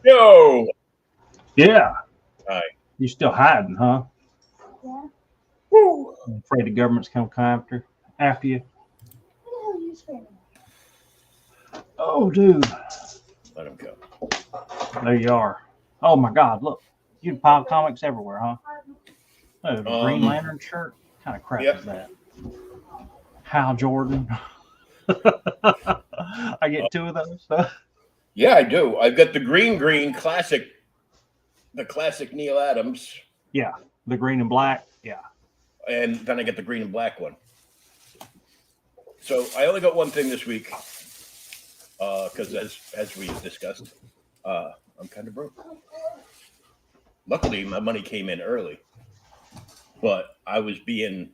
Yo. Yeah. Hi. You still hiding, huh? Woo. I'm afraid the government's come after you. Oh, dude. Let him go. There you are. Oh my God! Look, you pile comics everywhere, huh? Oh, the Green Lantern shirt. What kind of crap Yep. is that? Hal Jordan. I get two of those. Yeah, I do. I've got the green classic, the classic Neil Adams, Yeah, the green and black. Yeah. and then I get the green and black one. So I only got one thing this week, because as we discussed, I'm kind of broke. Luckily, my money came in early, but I was being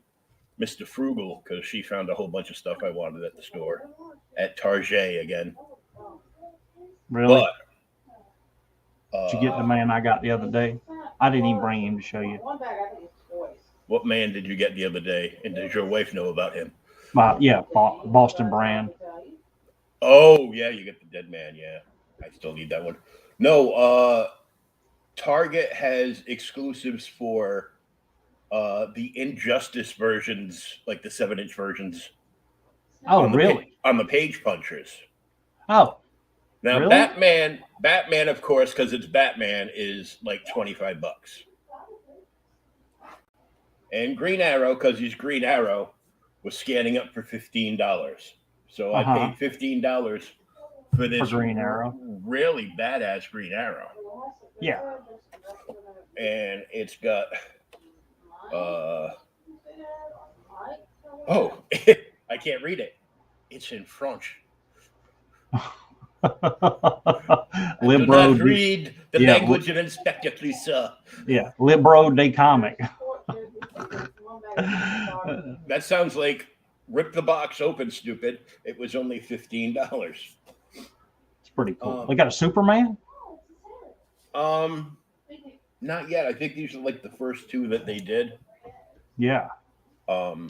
Mr. Frugal because she found a whole bunch of stuff I wanted at the store at Target again. Really? But Did you get the man I got the other day? I didn't even bring him to show you. what man did you get the other day, and does your wife know about him? Yeah, Boston brand. Oh yeah, you get the dead man. Yeah, I still need that one. No, Target has exclusives for the Injustice versions, like the 7-inch versions. Oh, really? On the page punchers. Oh, Now really? Batman, of course, because it's Batman, is like $25, and Green Arrow, because he's Green Arrow, was scanning up for $15. So I paid $15 for this Green Arrow. really badass Green Arrow. Yeah. And it's got oh, I can't read it. It's in French. Do not read the language of Inspector Clouseau. Yeah, Libro de comic. That sounds like rip the box open, stupid. It was only $15. It's pretty cool. They got a Superman? Not yet. I think these are like the first two that they did. Yeah. The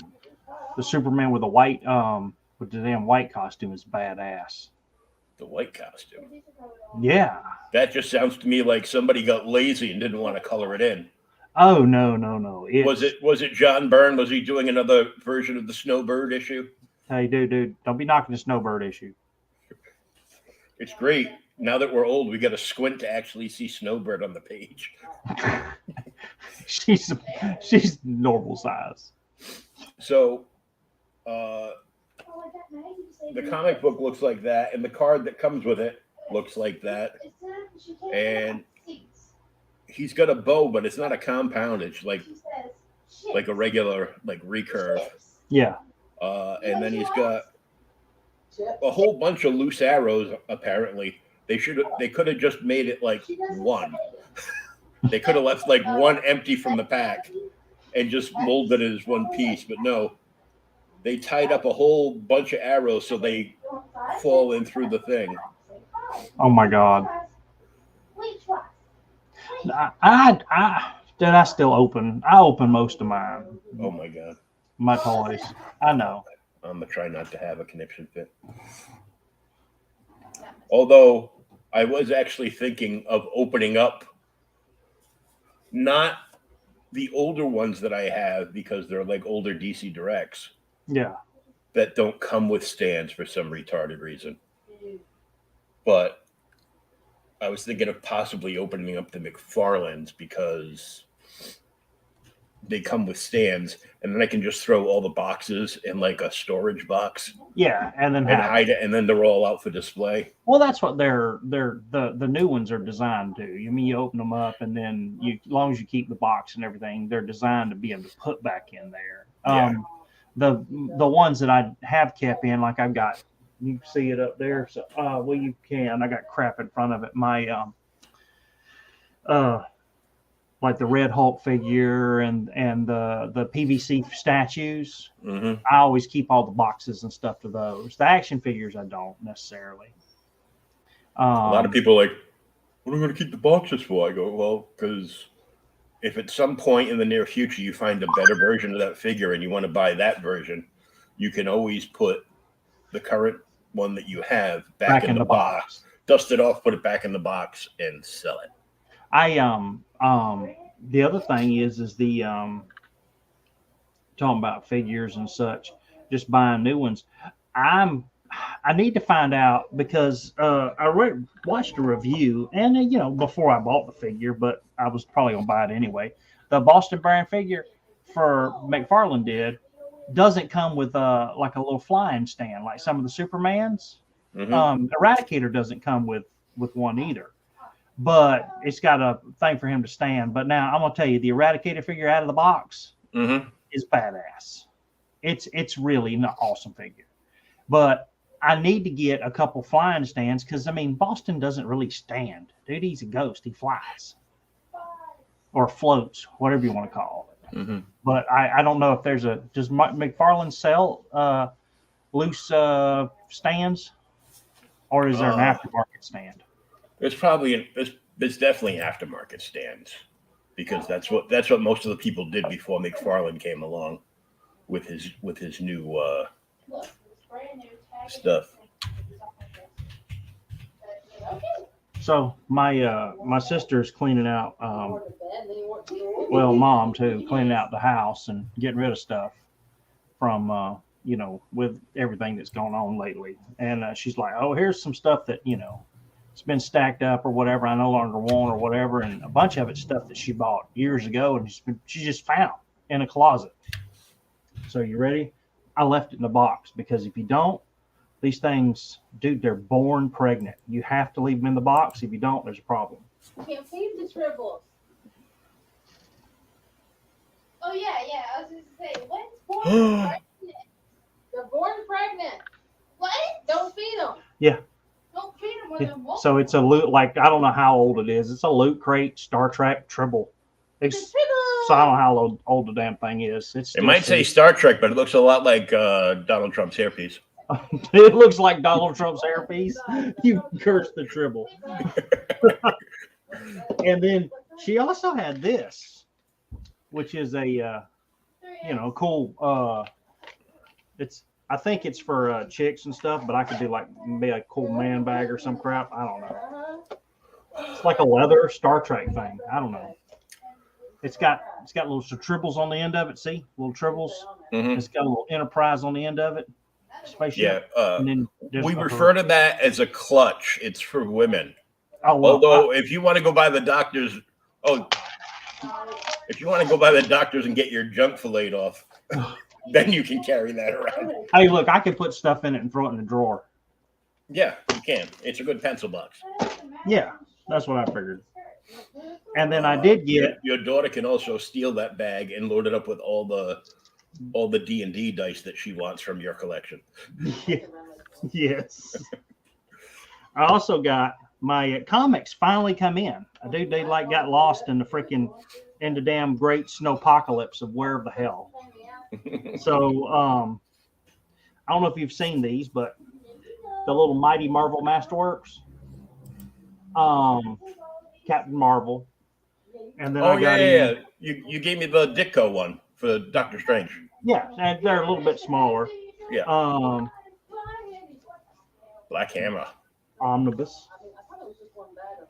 Superman with the with the damn white costume is badass. The white costume. Yeah. That just sounds to me like somebody got lazy and didn't want to color it in. Oh no. Was it John Byrne? Was he doing another version of the Snowbird issue? Hey, dude, don't be knocking the Snowbird issue. It's great. Now that we're old, we got to squint to actually see Snowbird on the page. she's normal size. So, the comic book looks like that, and the card that comes with it looks like that. And he's got a bow, but it's not a compound. It's like a regular recurve. Yeah. And then he's got a whole bunch of loose arrows. Apparently, they could have just made it like one. They could have left like one empty from the pack and just molded it as one piece. But no, they tied up a whole bunch of arrows so they fall in through the thing. Oh my God. I still open. I open most of mine. Oh my God. My toys. I know. I'm gonna try not to have a conniption fit. Although I was actually thinking of opening up not the older ones that I have because they're like older DC Directs. Yeah. That don't come with stands for some retarded reason. But I was thinking of possibly opening up the McFarlanes because they come with stands, and then I can just throw all the boxes in like a storage box. Yeah, and hide it, and then they're all out for display. Well, that's what the new ones are designed to. You mean you open them up, and then as long as you keep the box and everything, they're designed to be able to put back in there. Yeah. The ones that I have kept in, like I've got, you see it up there. So, well, you can. I got crap in front of it. My like the Red Hulk figure and the PVC statues. Mm-hmm. I always keep all the boxes and stuff to those. The action figures I don't necessarily. A lot of people are like, what are we going to keep the boxes for? I go, well, because if at some point in the near future you find a better version of that figure and you want to buy that version, you can always put the current one that you have back in the box, dust it off, put it back in the box, and sell it. The other thing is the talking about figures and such, just buying new ones. I need to find out because watched a review, and before I bought the figure, but I was probably gonna buy it anyway. The Boston brand figure for McFarlane doesn't come with like a little flying stand like some of the Supermans. Eradicator doesn't come with one either, but it's got a thing for him to stand. But now I'm gonna tell you, the Eradicator figure out of the box is badass. It's really an awesome figure, but I need to get a couple flying stands because Boston doesn't really stand, dude. He's a ghost. He flies or floats, whatever you want to call it. But I don't know if does McFarlane sell loose stands, or is there an aftermarket stand? There's probably there's definitely aftermarket stands, because that's what most of the people did before McFarlane came along with his new stuff. So my sister's cleaning out, mom too, cleaning out the house and getting rid of stuff from with everything that's going on lately. And she's like, oh, here's some stuff that it's been stacked up or whatever I no longer want or whatever, and a bunch of it's stuff that she bought years ago and she just found in a closet. So you ready? I left it in the box because if you don't, these things, dude, they're born pregnant. You have to leave them in the box. If you don't, there's a problem. You can't feed the tribbles. Oh, yeah. I was just going to say, what's born pregnant? They're born pregnant. What? Don't feed them. Yeah. Don't feed them when they're born. So it's a loot, I don't know how old it is. It's a Loot Crate Star Trek Tribble. So I don't know how old the damn thing is. It might say Star Trek, but it looks a lot like Donald Trump's hairpiece. It looks like Donald Trump's hairpiece. You curse the Tribble. And then she also had this, which is a cool. I think it's for chicks and stuff, but I could do maybe a cool man bag or some crap. I don't know. It's like a leather Star Trek thing. I don't know. It's got little tribbles on the end of it. See, little tribbles. It's got a little Enterprise on the end of it. Spaceship. Yeah. And then we refer to that as a clutch. It's for women. Oh, well, although if you want to go by the doctors, and get your junk filleted off, then you can carry that around. Hey, look, I can put stuff in it and throw it in the drawer. Yeah, you can. It's a good pencil box. Yeah, that's what I figured. And then I did get your daughter can also steal that bag and load it up with all the D&D dice that she wants from your collection. Yeah. Yes. I also got my comics finally come in. They got lost in the damn great snowpocalypse of where the hell. So I don't know if you've seen these, but the little Mighty Marvel Masterworks, Captain Marvel, and then you gave me the Ditko one for Doctor Strange. Yeah, and they're a little bit smaller. Yeah. Black Hammer. Omnibus.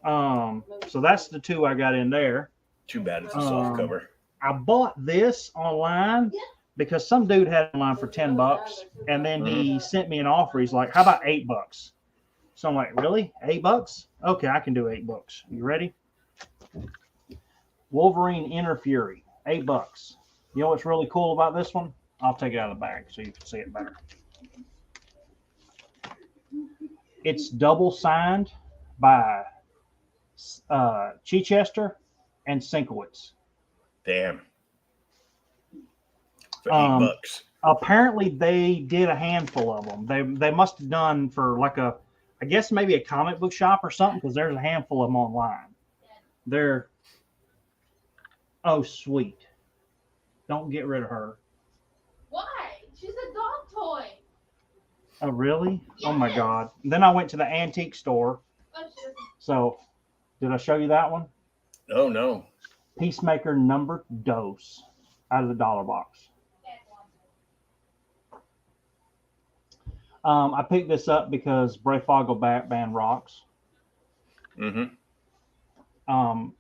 So that's the two I got in there. Too bad it's a soft cover. I bought this online because some dude had it online for $10, and then he sent me an offer. He's like, "How about $8?" So I'm like, "Really? $8? Okay, I can do $8. You ready?" Wolverine Inner Fury, $8. You know what's really cool about this one? I'll take it out of the bag so you can see it better. It's double signed by Chichester and Sienkiewicz. Damn. For $8. Apparently, they did a handful of them. They must have done for I guess maybe a comic book shop or something, because there's a handful of them online. They're sweet. Don't get rid of her. Why? She's a dog toy. Oh, really? Yes. Oh, my God. Then I went to the antique store. So, did I show you that one? Oh, no. Peacemaker number dos out of the dollar box. I picked this up because Brayfogle band rocks. Mm-hmm.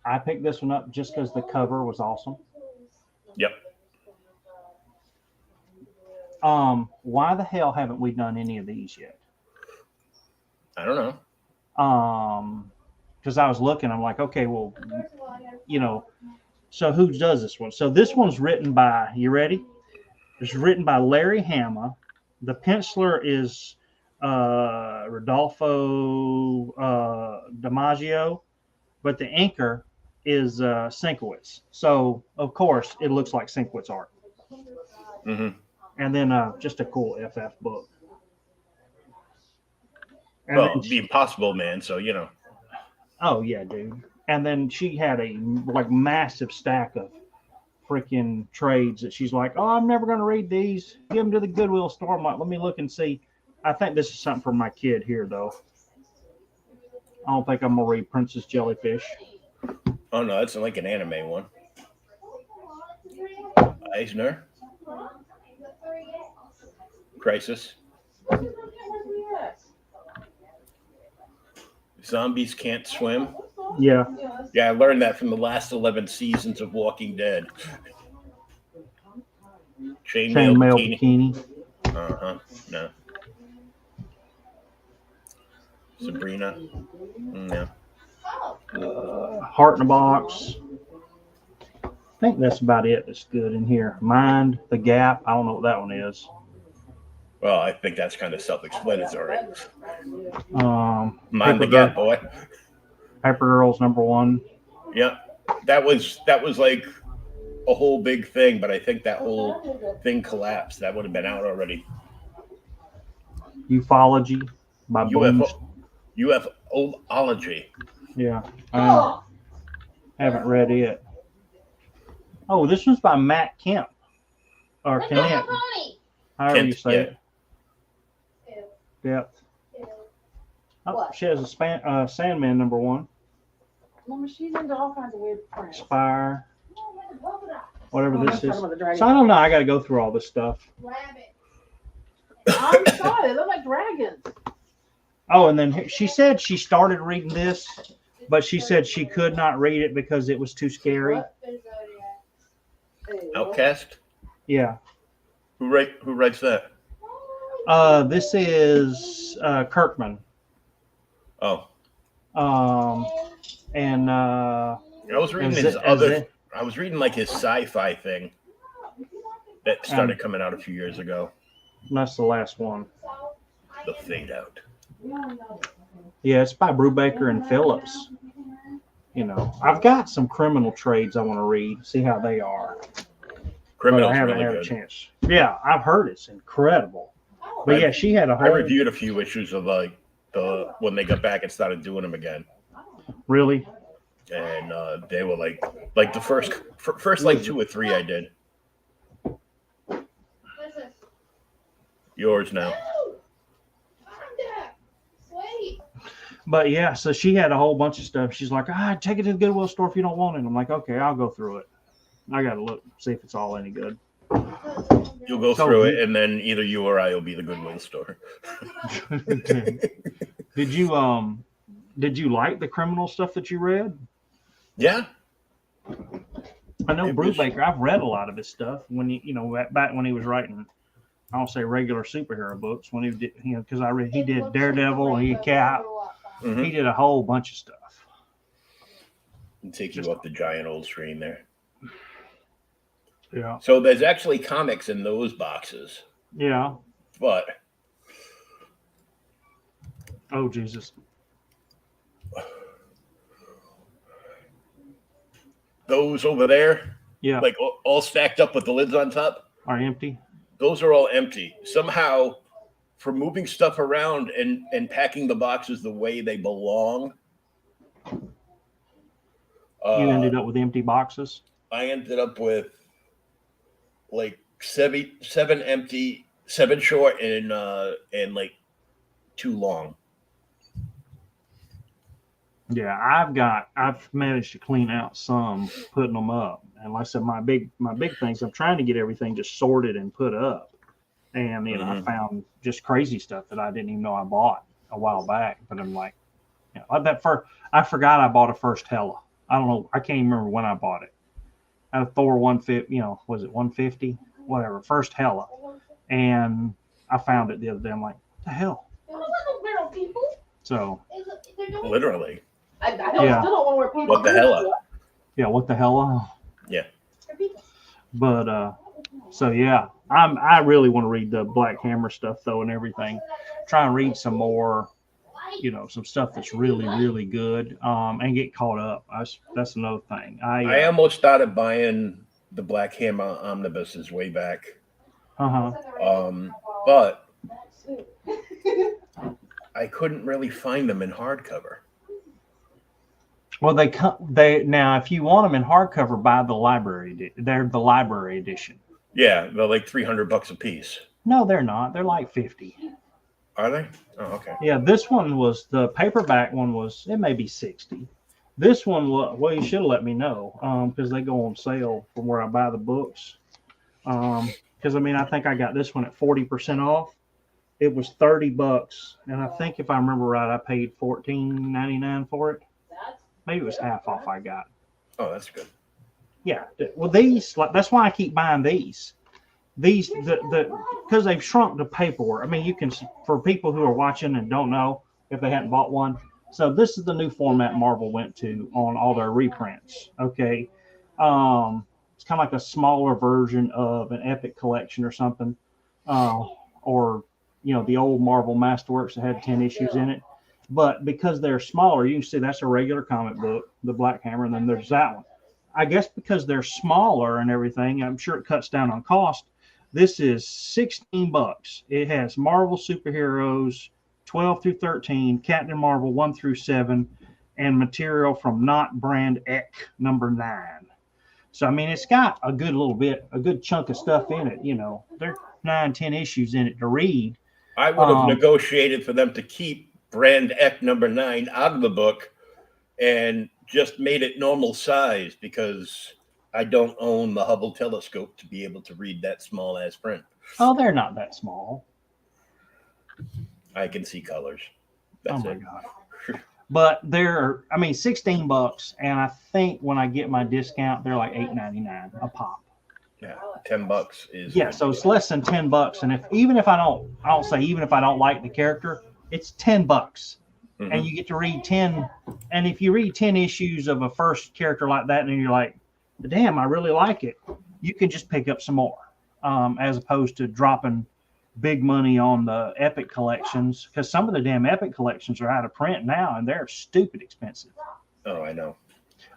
I picked this one up just because the cover was awesome. Yep. Why the hell haven't we done any of these yet? I don't know. Because I was looking, I'm like, okay, well, so who does this one? So this one's written by, you ready? It's written by Larry Hama. The penciler is Rodolfo DiMaggio, but the inker is Sienkiewicz. So, of course, it looks like Sienkiewicz art. Mm-hmm. And then just a cool FF book. And Well, the Impossible Man, so oh yeah, dude. And then she had a massive stack of freaking trades that she's like, oh, I'm never going to read these. Give them to the Goodwill store. I'm like, let me look and see. I think this is something for my kid here, though. I don't think I'm going to read Princess Jellyfish. Oh no, that's like an anime one. Eisner. Crisis. Zombies can't swim. Yeah. Yeah, I learned that from the last 11 seasons of Walking Dead. Chainmail Bikini. Uh-huh. No. Sabrina. No. Heart in a Box. I think that's about it that's good in here. Mind, The Gap. I don't know what that one is. Well, I think that's kind of self-explanatory. Paper Mind the Gap, boy. Paper Girls #1. Yeah, that was like a whole big thing, but I think that whole thing collapsed. That would have been out already. Ufology by BOOMER. UFOlogy. Yeah, I haven't read it. Oh, this one's by Matt Kemp or Kemp, however you say it. Depth. Oh, she has a Sandman #1. Mama, she's into all kinds of weird prints. Spire. Whatever Oh, this I'm is. talking about the dragon. So I don't know. I got to go through all this stuff. Rabbit. I'm sorry, they look like dragons. Oh, and then she said she started reading this, but she said she could not read it because it was too scary. Outcast. Yeah. Who writes that? This is Kirkman. Oh. And I was reading I was reading like his sci-fi thing that started coming out a few years ago. That's the last one. The Fade Out. Yeah, it's by Brubaker and Phillips. I've got some criminal trades I want to read, see how they are. Criminal's I haven't really had good. a chance. Yeah, I've heard it's incredible. But yeah, she had a whole. I reviewed a few issues of like when they got back and started doing them again. Really? And they were like the first like 2 or 3 I did. Yours now. But yeah, so she had a whole bunch of stuff. She's like, take it to the Goodwill store if you don't want it. I'm like, okay, I'll go through it. I got to look, see if it's all any good. You'll go through it, and then either you or I will be the Goodwill store. Did you like the criminal stuff that you read? Yeah. I know Brubaker. I've read a lot of his stuff when back when he was writing. I don't say regular superhero books when he did, because he did Daredevil and he did Cap. Mm-hmm. He did a whole bunch of stuff. And take you up the giant old screen there. Yeah. So there's actually comics in those boxes. Yeah. But. Oh, Jesus. Those over there. Yeah. Like all stacked up with the lids on top. Are empty. Those are all empty. Somehow, for moving stuff around and packing the boxes the way they belong. You ended up with empty boxes? I ended up with like seven empty, 7 short, and like 2 long. Yeah, I've managed to clean out some, putting them up. And like I said, my big things, I'm trying to get everything just sorted and put up. And I found just crazy stuff that I didn't even know I bought a while back. But I'm like, I forgot I bought a first Hella. I don't know. I can't even remember when I bought it. I had a Thor 150. Was it 150? Whatever. First Hella, and I found it the other day. I'm like, what the hell? So Literally. I still don't want to wear pants. What the hell? Yeah, what the hell? Yeah. But so yeah, I really want to read the Black Hammer stuff though and everything. Try and read some more, some stuff that's really, really good, and get caught up. That's another thing. I almost started buying the Black Hammer omnibuses way back. But I couldn't really find them in hardcover. Well, they now if you want them in hardcover, buy the library. They're the library edition. Yeah, they're like $300 a piece. No, they're not. They're like 50. Are they? Oh, okay. Yeah, this one was the paperback one was it may be 60. This one was you should have let me know because they go on sale from where I buy the books. Because I think I got this one at 40% off. It was $30, and I think if I remember right, I paid $14.99 for it. Maybe it was half off. I got. Oh, that's good. Yeah. Well, that's why I keep buying these. These because they've shrunk the paperwork. You can, for people who are watching and don't know if they hadn't bought one. So this is the new format Marvel went to on all their reprints. Okay. It's kind of like a smaller version of an Epic collection or something, or the old Marvel Masterworks that had 10 issues in it. But because they're smaller, you can see that's a regular comic book, the Black Hammer, and then there's that one. I guess because they're smaller and everything, I'm sure it cuts down on cost. This is $16. It has Marvel superheroes 12 through 13, Captain Marvel 1 through 7, and material from Not Brand Ek number 9. So it's got a good chunk of stuff in it. There's 9-10 issues in it to read. I would have negotiated for them to keep Brand Ek number 9 out of the book and just made it normal size because I don't own the Hubble telescope to be able to read that small ass print. Oh, they're not that small. I can see colors. That's God. But they're, $16, and I think when I get my discount, they're like $8.99 a pop. Yeah, $10 is. Yeah, so it's less than $10, and even if I don't like the character, it's $10, and you get to read 10. And if you read 10 issues of a first character like that, and you're like, damn, I really like it, you can just pick up some more, as opposed to dropping big money on the Epic collections, because some of the damn Epic collections are out of print now, and they're stupid expensive. Oh, I know.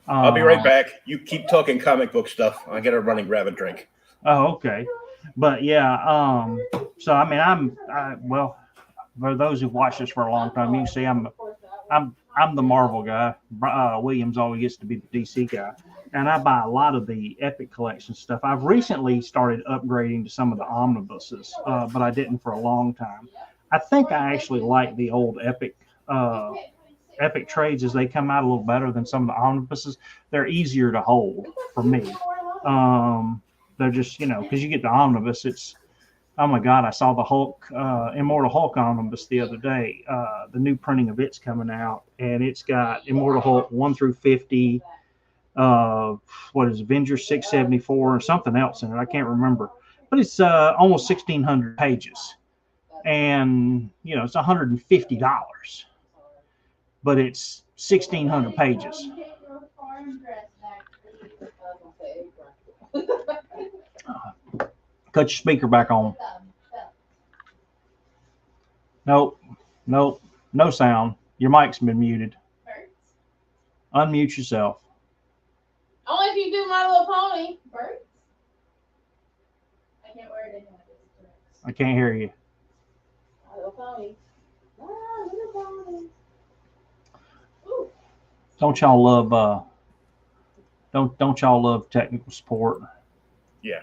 I'll be right back. You keep talking comic book stuff. I gotta run and grab a drink. Oh, okay. But yeah, so well, for those who've watched this for a long time, you can see I'm the Marvel guy. Williams always gets to be the DC guy, and I buy a lot of the Epic collection stuff. I've recently started upgrading to some of the omnibuses, but I didn't for a long time. I think I actually like the old Epic trades as they come out a little better than some of the omnibuses. They're easier to hold for me. They're just, because you get the omnibus, it's, oh my God, I saw the Hulk, Immortal Hulk omnibus the other day. The new printing of it's coming out, and it's got Immortal Hulk 1 through 50, Avengers 674 or something else in it. I can't remember, but it's almost 1,600 pages, and it's $150, but it's 1,600 pages. Cut your speaker back on. Nope, no sound. Your mic's been muted. Unmute yourself. Only if you do My Little Pony. Birds? I can't wear it anyway. I can't hear you. My Little Pony. My Little Pony. Ooh. Don't y'all love don't y'all love technical support? Yeah.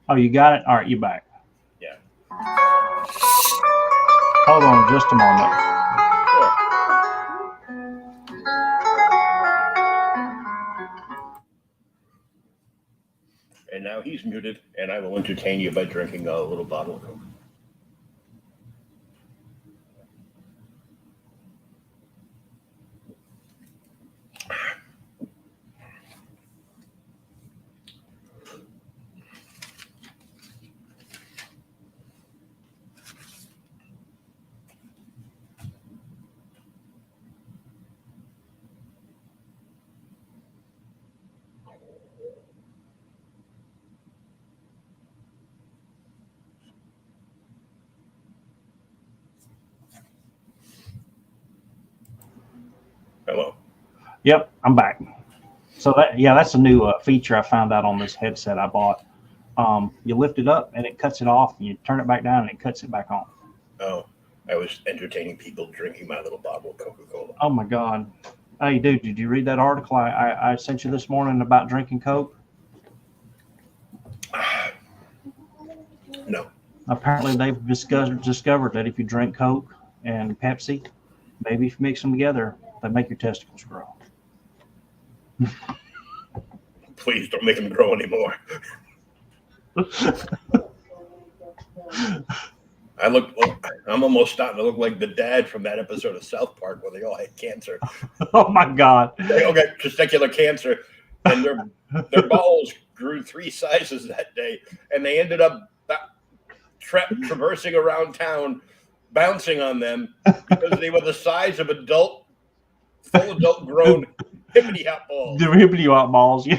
Oh, you got it? All right, you back. Yeah. Hold on just a moment. And now he's muted, and I will entertain you by drinking a little bottle of Coke. Hello. Yep, I'm back. So that's a new feature I found out on this headset I bought. You lift it up and it cuts it off, and you turn it back down and it cuts it back on. Oh, I was entertaining people drinking my little bottle of Coca-Cola. Oh my God. Hey, dude, did you read that article I sent you this morning about drinking Coke? No. Apparently, they've discovered that if you drink Coke and Pepsi, maybe if you mix them together, they make your testicles grow. Please don't make them grow anymore. I'm almost starting to look like the dad from that episode of South Park where they all had cancer. Oh my God. They all got testicular cancer, and their balls grew 3 sizes that day, and they ended up traversing around town, bouncing on them because they were the size of full adult grown hippity hop balls. The hippity hop balls, yeah.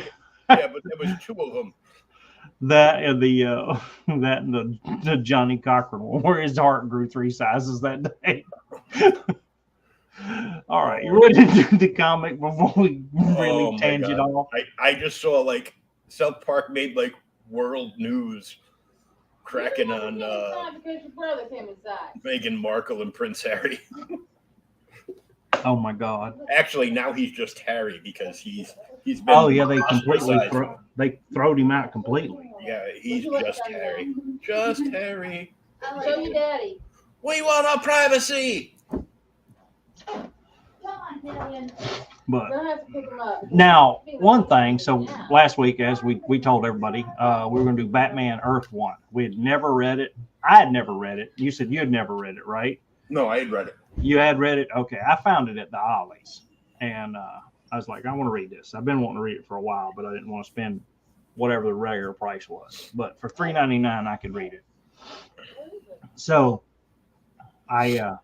Yeah, but there was 2 of them. That and the Johnny Cochran one, where his heart grew 3 sizes that day. All right, you ready to do the comic before we really tangent off? I just saw like South Park made like world news, cracking on Meghan Markle and Prince Harry. Oh my God! Actually, now he's just Harry because he's been. Oh yeah, they completely they throwed him out completely. Yeah, he's just Harry. Just Harry. Show your daddy. We want our privacy. But now, one thing. So last week, as we told everybody, we were going to do Batman Earth 1. We had never read it. I had never read it. You said you had never read it, right? No, I had read it. You had read it? Okay. I found it at the Ollie's. And I was like, I want to read this. I've been wanting to read it for a while, but I didn't want to spend whatever the regular price was. But for $3.99, I could read it. So I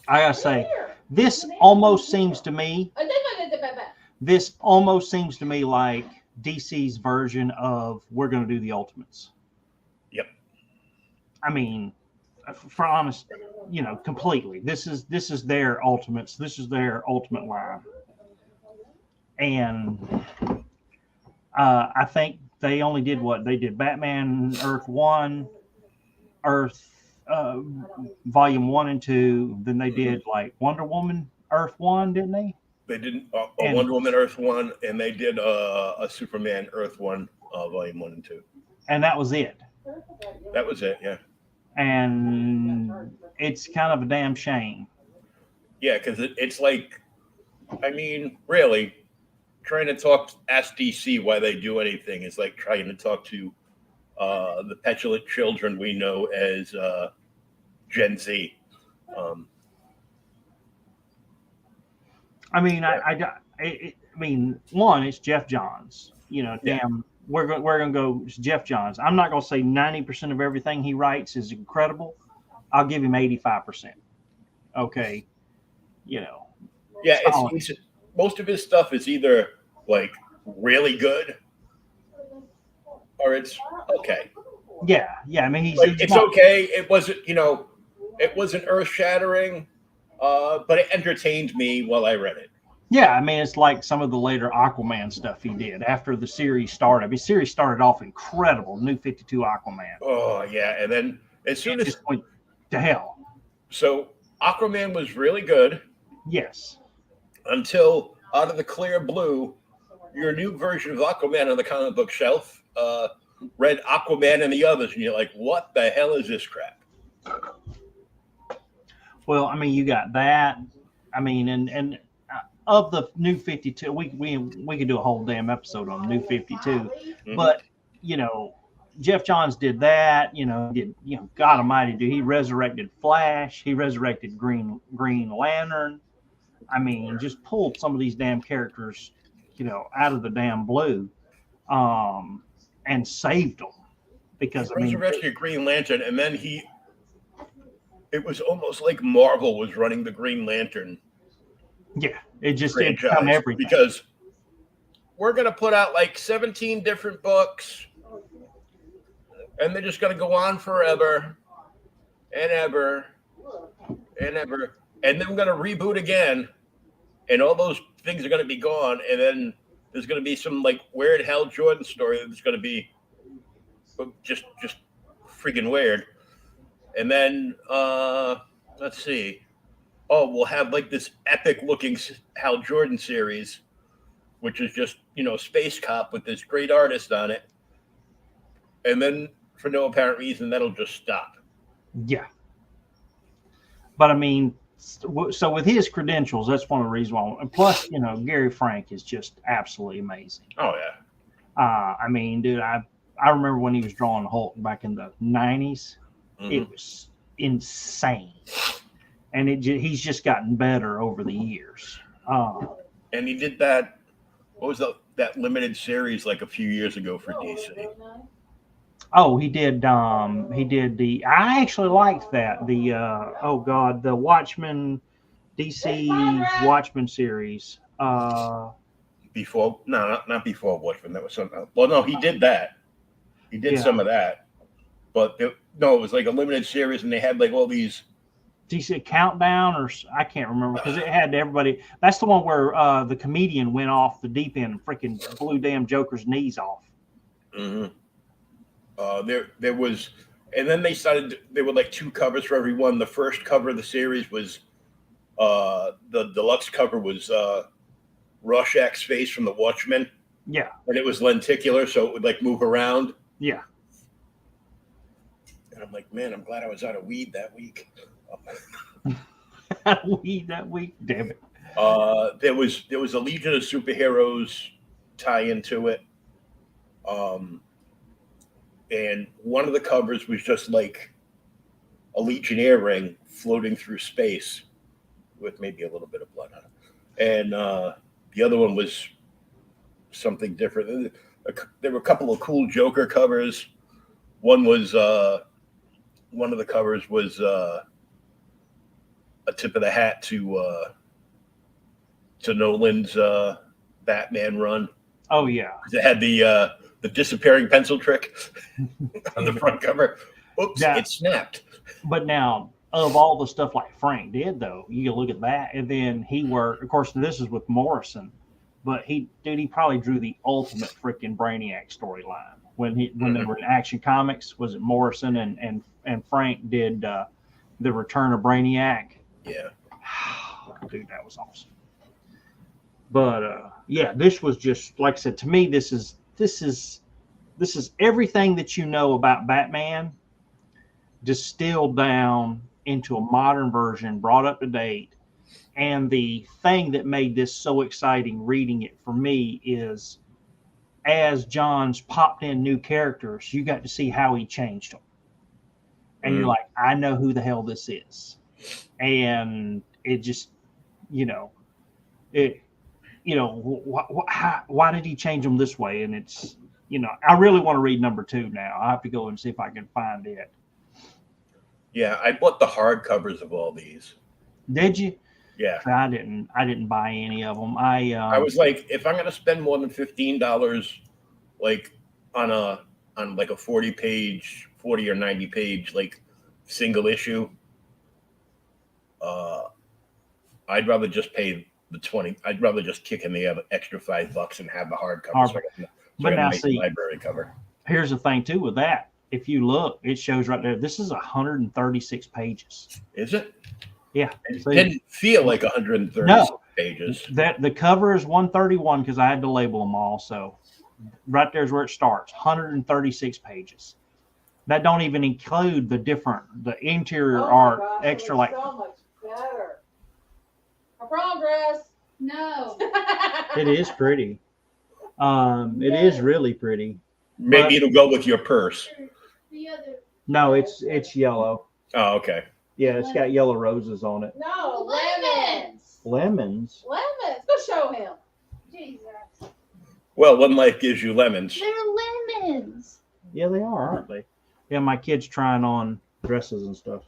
gotta say, this almost seems to me like DC's version of we're going to do the Ultimates. Yep. I mean, for honest, completely. This is their Ultimates. This is their Ultimate line, and I think they only did what they did: Batman Earth 1, Earth Volume 1 and 2. Then they did like Wonder Woman Earth 1, didn't they? They did a Wonder Woman Earth 1, and they did a Superman Earth 1 Volume 1 and 2. And that was it. That was it, yeah. And it's kind of a damn shame. Yeah, because it's like, I mean, really, trying to ask DC why they do anything is like trying to talk to the petulant children we know as Gen Z. I mean, I mean, one, it's Jeff Johns. Damn, we're gonna go. It's Jeff Johns. I'm not gonna say 90% of everything he writes is incredible. I'll give him 85%. Okay, Yeah, it's most of his stuff is either like really good or it's okay. Yeah. I mean, it's okay. It wasn't earth shattering, but it entertained me while I read it. Yeah, I mean, it's like some of the later Aquaman stuff he did after the series started. I mean, the series started off incredible, New 52 Aquaman. Oh, yeah, and then as soon as... just went to hell. So, Aquaman was really good. Yes. Until, out of the clear blue, your new version of Aquaman on the comic book shelf read Aquaman and the Others, and you're like, what the hell is this crap? Well, I mean, you got that. I mean, and of the New 52. We could do a whole damn episode on New 52, Mhm. but you know, Jeff Johns did that. You know, God Almighty, dude, he resurrected Flash. He resurrected Green Lantern. I mean, just pulled some of these damn characters, out of the damn blue, and saved them because I mean, resurrected Green Lantern, and then it was almost like Marvel was running the Green Lantern yeah, it just did franchise become everything. because we're gonna put out like 17 different books, and they're just gonna go on forever and ever and ever, and then we're gonna reboot again, and all those things are gonna be gone, and then there's gonna be some like weird Hal Jordan story that's gonna be just freaking weird. And then let's see. Oh, we'll have like this epic looking Hal Jordan series, which is just, Space Cop with this great artist on it. And then for no apparent reason, that'll just stop. Yeah. But I mean, so with his credentials, that's one of the reasons why. And plus, Gary Frank is just absolutely amazing. Oh yeah. I mean, dude, I remember when he was drawing Hulk back in the 90s. Mhm. It was insane, and he's just gotten better over the years. And he did that. What was that limited series like a few years ago for DC? Oh, he did. He did the. I actually liked that. The the Watchmen, DC Watchmen series. Before, no, not before Watchmen. That was something else. Well, no, he did that. He did some of that, but it was like a limited series, and they had like all these. DC Countdown, or I can't remember because it had everybody. That's the one where the comedian went off the deep end and freaking blew damn Joker's knees off. Mm-hmm. There was, and then they started. There were like 2 covers for every one. The first cover of the series was the deluxe cover was Rorschach's face from the Watchmen. Yeah, and it was lenticular, so it would like move around. Yeah. And I'm like, man, I'm glad I was out of weed that week. Weed that week, damn it. There was a Legion of Superheroes tie into it. And one of the covers was just like a Legionnaire ring floating through space with maybe a little bit of blood on it. And the other one was something different. There were a couple of cool Joker covers. One was one of the covers was a tip of the hat to Nolan's Batman run. Oh yeah, it had the disappearing pencil trick on the front cover. Oops, it snapped. But now, of all the stuff like Frank did, though, you look at that, and then he worked. Of course, this is with Morrison, but he probably drew the ultimate freaking Brainiac storyline when they were in Action Comics. Was it Morrison and Frank did the Return of Brainiac? Yeah, dude, that was awesome. But yeah, this was just like I said to me. This is everything that you know about Batman distilled down into a modern version, brought up to date. And the thing that made this so exciting reading it for me is as Johns popped in new characters, you got to see how he changed them. And you're like, I know who the hell this is. And it just, why did he change them this way? And it's, I really want to read number 2 now. I have to go and see if I can find it. Yeah, I bought the hardcovers of all these. Did you? Yeah, I didn't buy any of them. I was like, if I'm gonna spend more than $15, like on like a 40 or 90 page like single issue, I'd rather just pay the 20. I'd rather just kick in the extra $5 and have the hardcover. But now see, library cover. Here's the thing too with that. If you look, it shows right there. This is 136 pages. Is it? Yeah. It didn't feel like 136 pages. The cover is 131 because I had to label them all. So right there's where it starts. 136 pages. That don't even include the interior art, extra like. So much better. A prom dress. No. It is pretty. It is really pretty. Maybe it'll go with your purse. The other. No, it's yellow. Oh, okay. Yeah, it's got yellow roses on it. No, lemons. Lemons. Lemons. Go show him. Jesus. Well, one life gives you lemons. They're lemons. Yeah, they are, aren't they? Yeah, my kid's trying on dresses and stuff.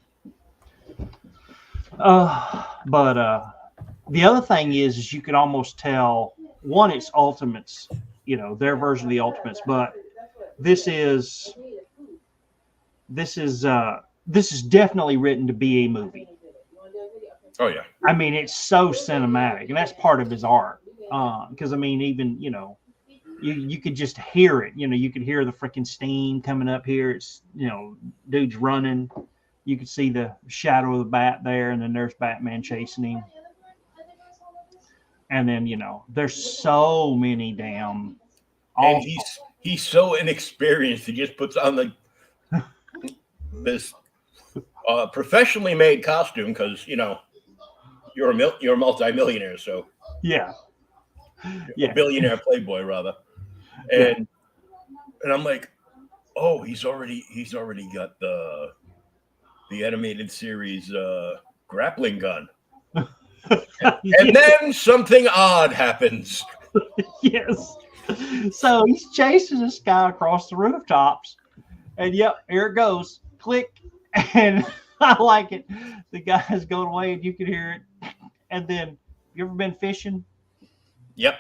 But the other thing is you could almost tell, one, it's Ultimates, you know, their version of the Ultimates, but this is definitely written to be a movie. Oh yeah. I mean, it's so cinematic, and that's part of his art. Because I mean, even you could just hear it. You know, you could hear the freaking steam coming up here. It's dude's running. You could see the shadow of the bat there, and then there's Batman chasing him. And then there's so many damn. And he's so inexperienced. He just puts on this professionally made costume because you're a multi-millionaire, so yeah, a billionaire playboy rather, and I'm like, oh, he's already got the animated series grappling gun, and then something odd happens. Yes. So he's chasing this guy across the rooftops, and yep, here it goes. Click, and I like it. The guy's going away, and you can hear it. And then, you ever been fishing? Yep.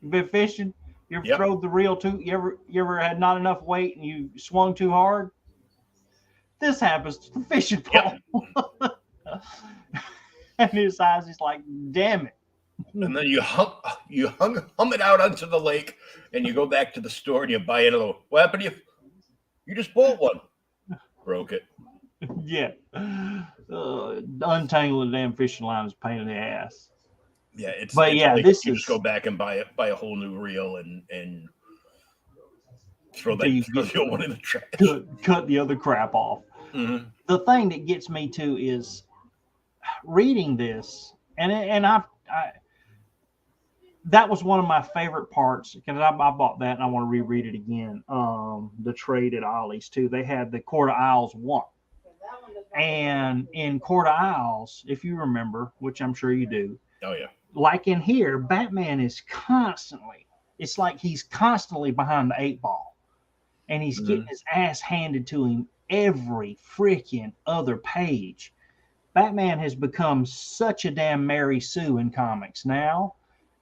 You've been fishing? You ever Yep. throwed the reel too? You ever had not enough weight and you swung too hard? This happens to the fishing pole. Yep. And his eyes, he's like, damn it. And then you hum it out onto the lake, and you go back to the store and you buy another. What happened to you? You just bought one. Broke it. Yeah. Untangling the damn fishing line is a pain in the ass. Yeah, it's like this you is just go back and buy a whole new reel and throw the old one in the trash. Cut the other crap off. Mm-hmm. The thing that gets me too is reading this, and I that was one of my favorite parts because I bought that and I want to reread it again. The trade at Ollie's too. They had the Court of Owls 1. And in Court of Owls, if you remember, which I'm sure you do. Oh yeah. Like in here, Batman is constantly, it's like he's constantly behind the 8 ball. And he's getting his ass handed to him every freaking other page. Batman has become such a damn Mary Sue in comics now.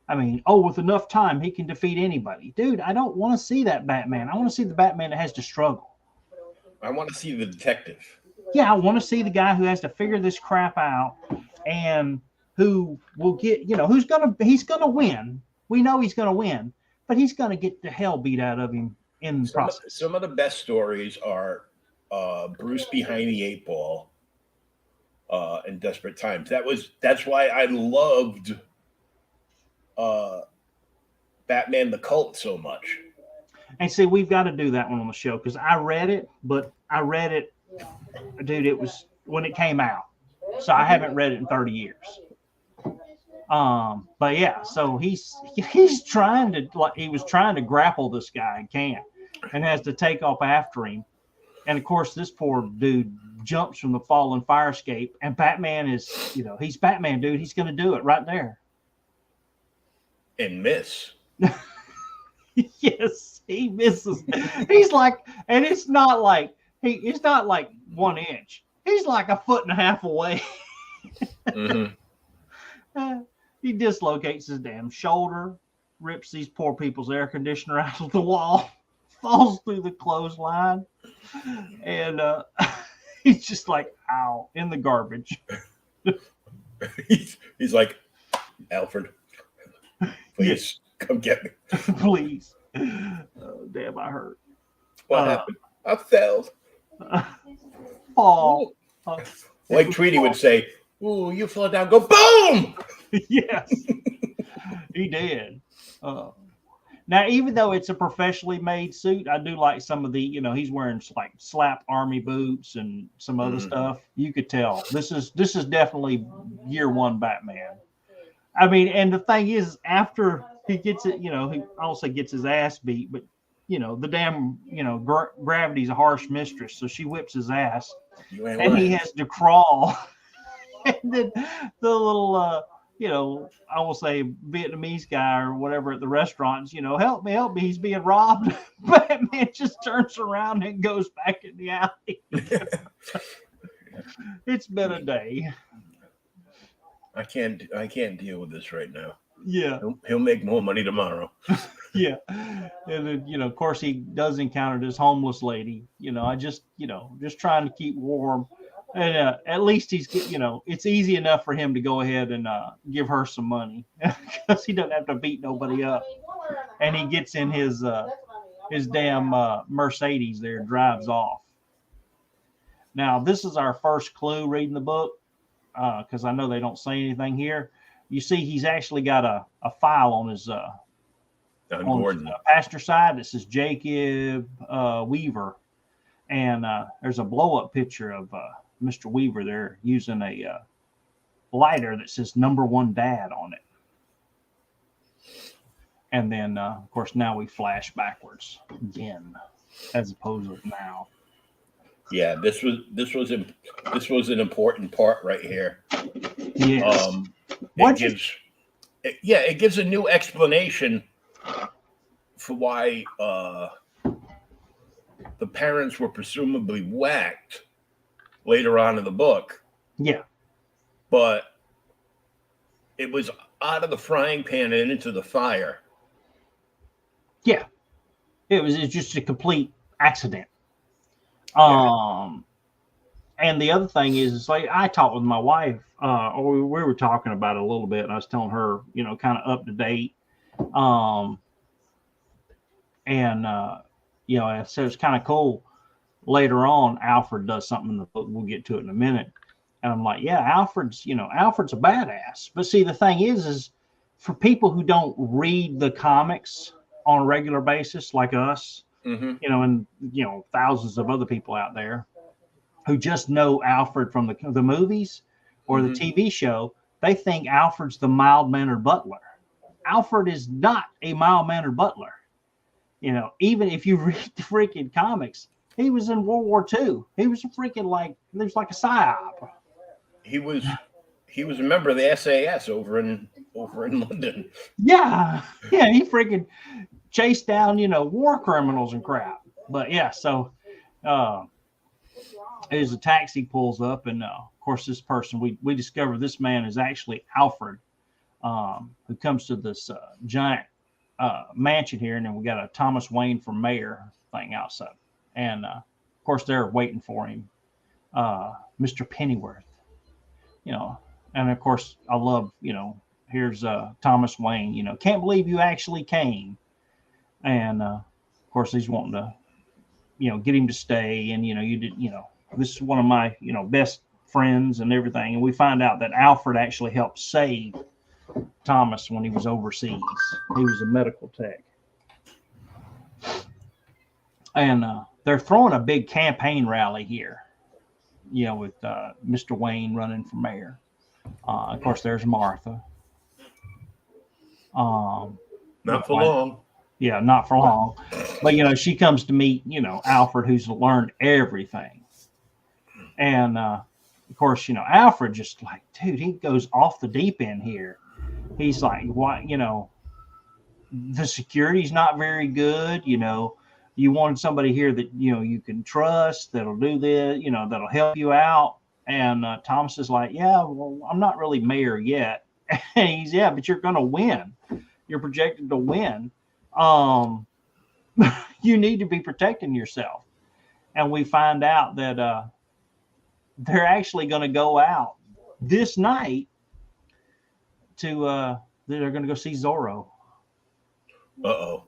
I mean, with enough time, he can defeat anybody. Dude, I don't want to see that Batman. I want to see the Batman that has to struggle. I want to see the detective. Yeah, I want to see the guy who has to figure this crap out and who will get, he's going to win. We know he's going to win, but he's going to get the hell beat out of him in the process. Some of the best stories are Bruce behind the 8 ball in Desperate Times. That's why I loved Batman the Cult so much. And see, we've got to do that one on the show because I read it, dude, it was when it came out. So I haven't read it in 30 years. But yeah, so he's trying to grapple this guy and can't, and has to take off after him. And of course, this poor dude jumps from the fallen fire escape, and Batman is, he's Batman, dude. He's going to do it right there. And miss. Yes, he misses. He's like, and it's not like 1 inch. He's like 1.5 foot away. Mm-hmm. He dislocates his damn shoulder, rips these poor people's air conditioner out of the wall, falls through the clothesline, and he's just like, ow, in the garbage. He's like, Alfred, please come get me. Please. Oh, damn, I hurt. What happened? I fell. Fall. Like Tweety would say, ooh, you fell down. Go boom! Yes. He did. Now, even though it's a professionally made suit, I do like some of the, he's wearing like slap army boots and some other stuff. You could tell this is definitely year 1 Batman. I mean, and the thing is, after he gets it, he also gets his ass beat, but the damn, gravity's a harsh mistress, so she whips his ass, You ain't and he lying. has to crawl. And then the little, I will say Vietnamese guy or whatever at the restaurants, help me, he's being robbed. Batman just turns around and goes back in the alley. It's been a day. I can't deal with this right now. Yeah. He'll make more money tomorrow. Yeah. And then, of course, he does encounter this homeless lady. I just trying to keep warm. And at least he's, it's easy enough for him to go ahead and give her some money because he doesn't have to beat nobody up. And he gets in his damn Mercedes there, drives off. Now, this is our first clue reading the book because I know they don't say anything here. You see, he's actually got a file on his passenger side that says Jacob Weaver. And there's a blow-up picture of Mr. Weaver there using a lighter that says #1 Dad on it. And then, of course, now we flash backwards again, as opposed to now. Yeah, this was an important part right here. Yes. It gives a new explanation for why the parents were presumably whacked later on in the book. Yeah. But it was out of the frying pan and into the fire. Yeah. It's just a complete accident. And the other thing is like I talked with my wife, or we were talking about it a little bit, and I was telling her, kind of up to date. So it's kind of cool. Later on, Alfred does something in the book. We'll get to it in a minute. And I'm like, yeah, Alfred's a badass. But see, the thing is for people who don't read the comics on a regular basis, like us, and thousands of other people out there who just know Alfred from the movies or the TV show, they think Alfred's the mild-mannered butler. Alfred is not a mild-mannered butler. Even if you read the freaking comics, he was in World War II. He was a like a psyop. He was a member of the SAS over in London. Yeah, he freaking chased down war criminals and crap. But yeah, so as a taxi pulls up, and of course this person we discover this man is actually Alfred, who comes to this giant mansion here, and then we got a Thomas Wayne for mayor thing outside, and of course they're waiting for him, Mr. Pennyworth, and of course I love here's Thomas Wayne, can't believe you actually came, and of course he's wanting to get him to stay, and you did this is one of my best friends and everything, and we find out that Alfred actually helped save Thomas when he was overseas. He was a medical tech. And they're throwing a big campaign rally here, with Mr. Wayne running for mayor. Of course, there's Martha. Not for long. Yeah, not for long. But, she comes to meet, Alfred, who's learned everything. And, of course, Alfred just like, dude, he goes off the deep end here. He's like, what, the security's not very good. You wanted somebody here that, you can trust, that'll do this, that'll help you out. And Thomas is like, yeah, well, I'm not really mayor yet. And he's, yeah, but you're going to win. You're projected to win. You need to be protecting yourself. And we find out that they're actually going to go out this night to they're going to go see Zorro. Uh-oh.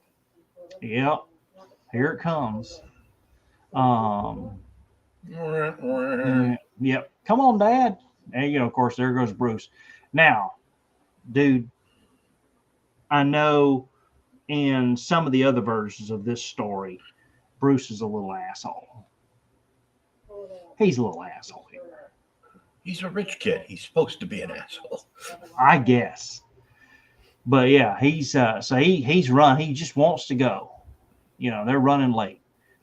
Yep. Here it comes. Yep. Come on, Dad. And of course, there goes Bruce. Now, dude, I know in some of the other versions of this story, Bruce is a little asshole. He's a little asshole here. He's a rich kid. He's supposed to be an asshole. I guess. But yeah, he's he's run. He just wants to go. They're running late.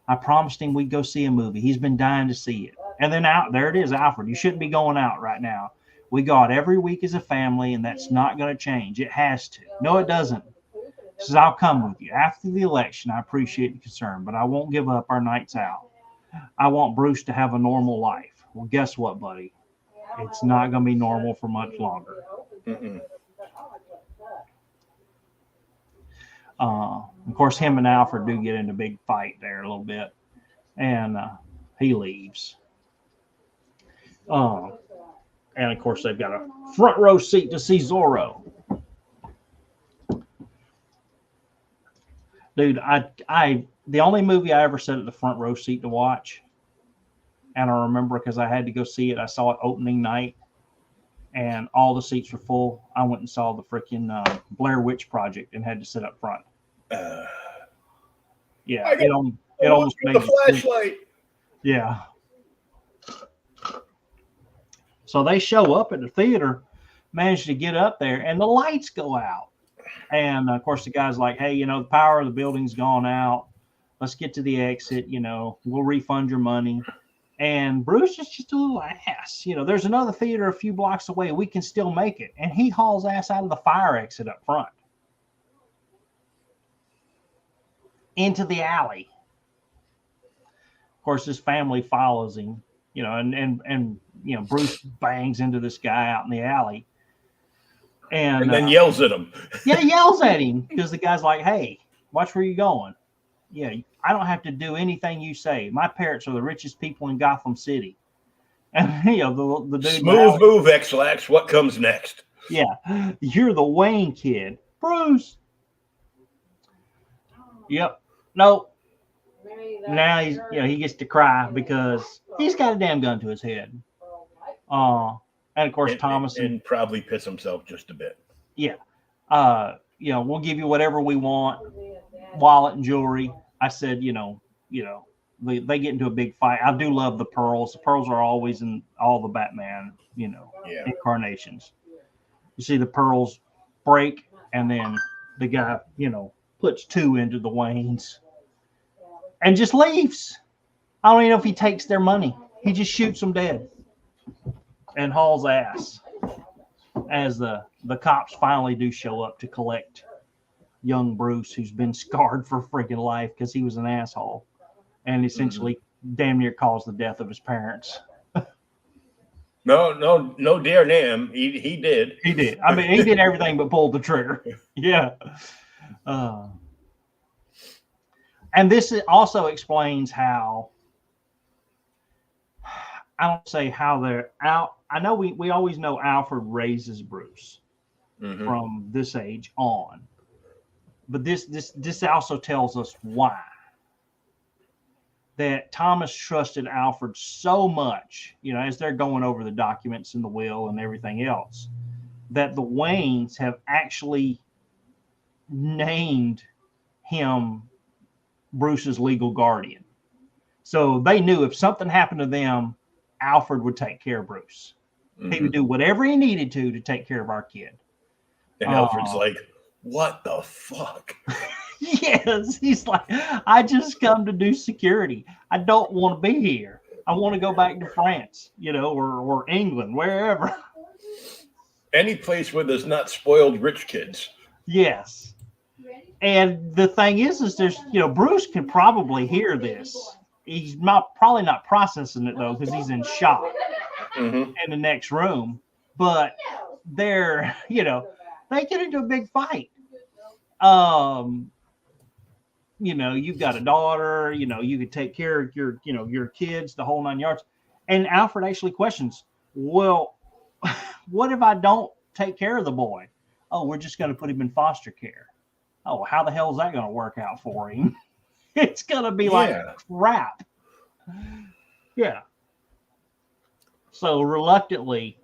I promised him we'd go see a movie. He's been dying to see it. And then out there it is, Alfred. You shouldn't be going out right now. We go out every week as a family, and that's not going to change. It has to. No, it doesn't. He says, I'll come with you after the election. I appreciate the concern, but I won't give up our nights out. I want Bruce to have a normal life. Well, guess what, buddy? It's not going to be normal for much longer. Mm-mm. Of course, him and Alfred do get into a big fight there a little bit, and he leaves. And of course, they've got a front row seat to see Zorro. Dude, the only movie I ever sat at the front row seat to watch, and I remember because I had to go see it. I saw it opening night, and all the seats were full. I went and saw the freaking Blair Witch Project and had to sit up front. Yeah, it almost made the flashlight. Yeah. So they show up at the theater, manage to get up there, and the lights go out. And of course, the guy's like, "Hey, the power of the building's gone out. Let's get to the exit. We'll refund your money." And Bruce is just a little ass. There's another theater a few blocks away. We can still make it. And he hauls ass out of the fire exit up front into the alley. Of course, his family follows him, and Bruce bangs into this guy out in the alley. And then yells at him. Yeah, yells at him because the guy's like, "Hey, watch where you're going. Yeah, I don't have to do anything you say. My parents are the richest people in Gotham City." And the dude, Smooth move, X-Lax. What comes next? Yeah, you're the Wayne kid, Bruce. Yep. Nope. Now he gets to cry because he's got a damn gun to his head. And of course, Thomas and probably piss himself just a bit. Yeah. We'll give you whatever we want, wallet and jewelry. I said, they get into a big fight. I do love the pearls. The pearls are always in all the Batman, incarnations. You see the pearls break, and then the guy, puts 2 into the Waynes and just leaves. I don't even know if he takes their money. He just shoots them dead and hauls ass as the cops finally do show up to collect young Bruce, who's been scarred for freaking life because he was an asshole and essentially damn near caused the death of his parents. No, dear Nam. He did. He did. I mean, he did everything but pull the trigger. Yeah. And this also explains how, I don't say how they're out. I know we always know Alfred raises Bruce from this age on, but this also tells us why. That Thomas trusted Alfred so much, as they're going over the documents and the will and everything else, that the Waynes have actually named him Bruce's legal guardian. So they knew if something happened to them, Alfred would take care of Bruce. He would do whatever he needed to take care of our kid. And Alfred's like, what the fuck? Yes, he's like, I just come to do security. I don't want to be here. I want to go back to France, or England, wherever. Any place where there's not spoiled rich kids. Yes. And the thing is there's, Bruce can probably hear this. He's probably not processing it though, because he's in shock in the next room. But they're, they get into a big fight. You've got a daughter, you could take care of your kids, the whole 9 yards. And Alfred actually questions, well, what if I don't take care of the boy? Oh, we're just going to put him in foster care. Oh, how the hell is that going to work out for him? It's going to be like crap. Yeah. So reluctantly,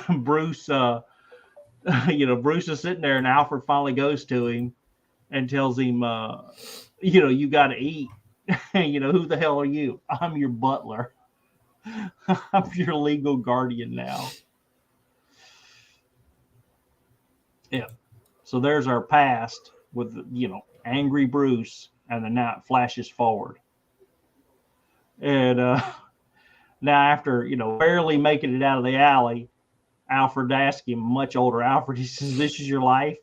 Bruce, Bruce is sitting there and Alfred finally goes to him and tells him, you got to eat. Who the hell are you? I'm your butler. I'm your legal guardian now. Yeah. So there's our past with, angry Bruce, and then now it flashes forward. And now after, barely making it out of the alley, Alfred asks him, much older Alfred, he says, "This is your life?"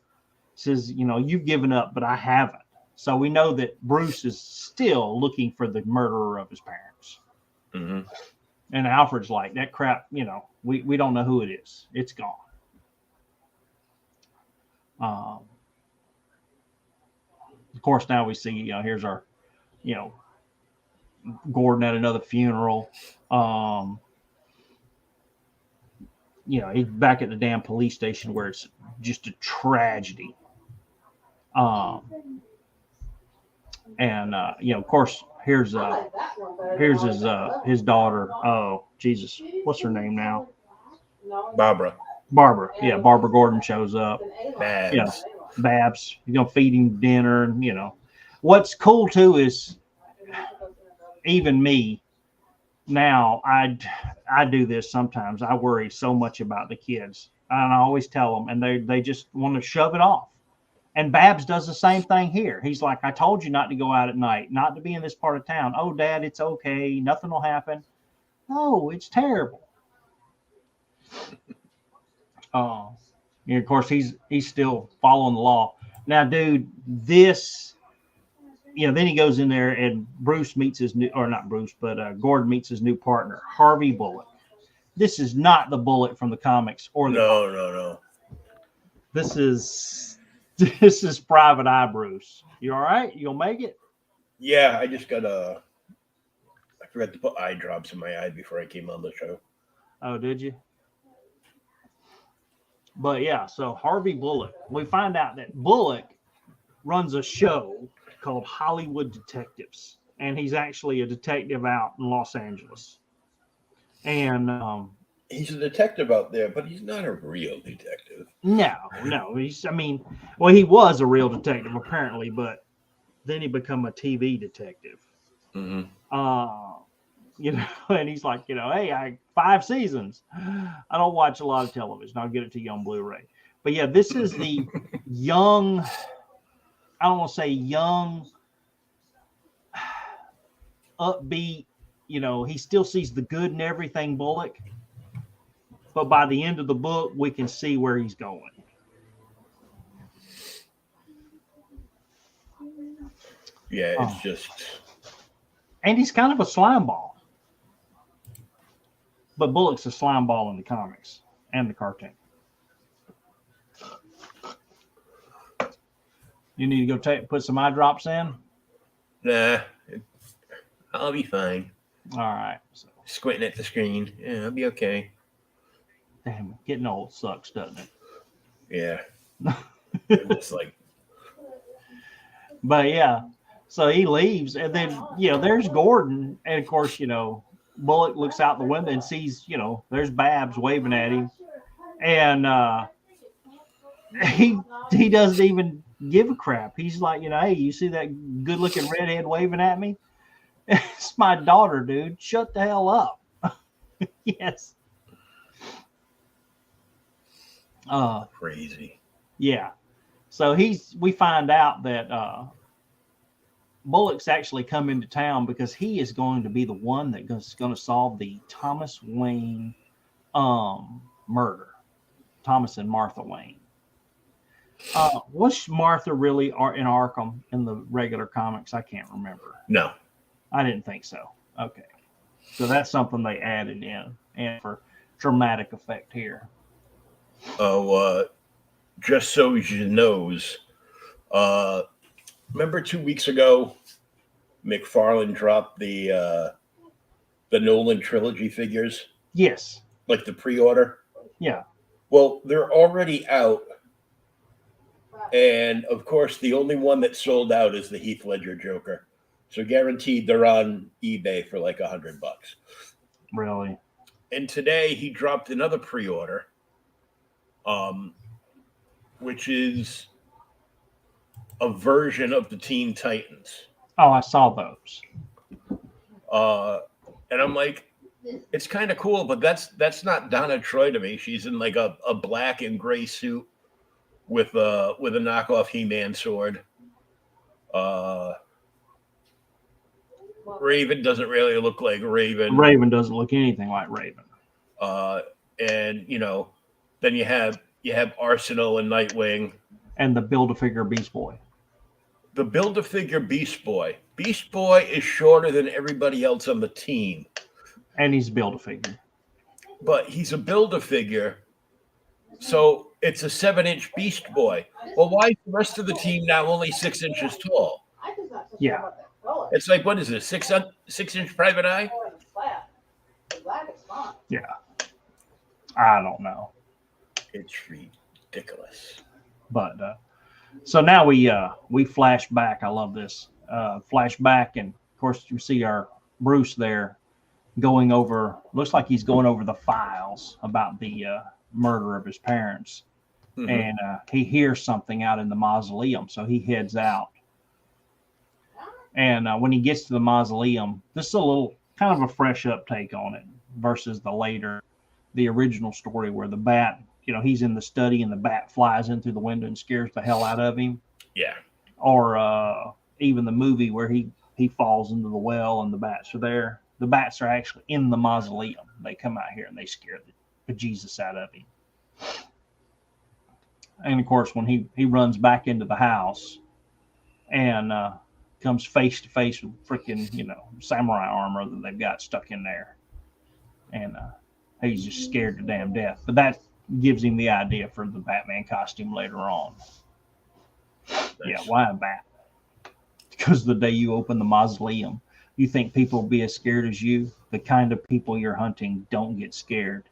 He says, "You've given up, but I haven't." So we know that Bruce is still looking for the murderer of his parents. Mm-hmm. And Alfred's like, "That crap, we don't know who it is. It's gone." Of course, now we see, here's our, Gordon at another funeral. He's back at the damn police station where it's just a tragedy. And of course, here's his daughter. Oh, Jesus, what's her name now? Barbara. Yeah, Barbara Gordon shows up. Babs. Babs, feed him dinner, and what's cool too is even me now, I do this sometimes. I worry so much about the kids, and I always tell them, and they just want to shove it off. And Babs does the same thing here. He's like, "I told you not to go out at night, not to be in this part of town." "Oh, Dad, it's okay. Nothing will happen." "No, it's terrible." And of course, he's still following the law. Now, dude, this, then he goes in there and Bruce meets his new, or not Bruce, but Gordon meets his new partner, Harvey Bullock. This is not the Bullock from the comics or the No. This is Private Eye Bruce. You all right? You gonna make it? Yeah, I just got I forgot to put eye drops in my eye before I came on the show. Oh, did you? But yeah, so Harvey Bullock. We find out that Bullock runs a show called Hollywood Detectives, and he's actually a detective out in Los Angeles. And he's a detective out there, but he's not a real detective. No. He was a real detective apparently, but then he became a TV detective. Mm-hmm. And he's like, "Hey, I 5 seasons. I don't watch a lot of television. I'll get it to you on Blu-ray." But yeah, this is the young, I don't want to say young, upbeat, he still sees the good in everything, Bullock. But by the end of the book, we can see where he's going. Yeah, it's just... And he's kind of a slime ball. But Bullock's a slime ball in the comics and the cartoon. You need to go put some eye drops in? Nah, I'll be fine. All right. So, squinting at the screen. Yeah, I'll be okay. Damn, getting old sucks, doesn't it? Yeah. It's like... But yeah, so he leaves, and then, there's Gordon. And of course, Bullock looks out the window and sees, there's Babs waving at him. And he doesn't even give a crap. He's like, "Hey, you see that good looking redhead waving at me? It's my daughter, dude. Shut the hell up." Yes. Crazy. Yeah. So we find out that Bullock's actually come into town because he is going to be the one that's going to solve the Thomas Wayne murder. Thomas and Martha Wayne. Was Martha really in Arkham in the regular comics? I can't remember. No. I didn't think so. Okay. So that's something they added in and for dramatic effect here. Oh, just so you knows, remember 2 weeks ago, McFarlane dropped the Nolan trilogy figures? Yes. Like the pre-order? Yeah. Well, they're already out. And of course, the only one that sold out is the Heath Ledger Joker. So guaranteed they're on eBay for like $100. Really? And today he dropped another pre-order, which is a version of the Teen Titans. Oh, I saw those. And I'm like, it's kind of cool, but that's not Donna Troy to me. She's in like a black and gray suit. with a knockoff He-Man sword. Raven doesn't really look like Raven. Raven doesn't look anything like Raven. And then you have Arsenal and Nightwing. And the Build-A-Figure Beast Boy. The Build-A-Figure Beast Boy. Beast Boy is shorter than everybody else on the team. And he's Build-A-Figure. But he's a Build-A-Figure. So it's a 7-inch Beast Boy. Well, why is the rest of the team now only 6 inches tall? Yeah. It's like, what is this, 6-inch Private Eye? Yeah. I don't know. It's ridiculous. But so now we flash back. I love this. Flash back, and of course you see our Bruce there going over. Looks like he's going over the files about the murder of his parents, and he hears something out in the mausoleum, so he heads out. And when he gets to the mausoleum, this is a little kind of a fresh uptake on it versus the original story where the bat, he's in the study and the bat flies in through the window and scares the hell out of him. Yeah. Or even the movie where he falls into the well and the bats are there. The bats are actually in the mausoleum. They come out here and they scare the bejesus out of him. And of course, when he runs back into the house and comes face to face with freaking, samurai armor that they've got stuck in there. And he's just scared to damn death. But that gives him the idea for the Batman costume later on. Nice. Yeah, why a bat? Because the day you open the mausoleum, you think people will be as scared as you. The kind of people you're hunting don't get scared.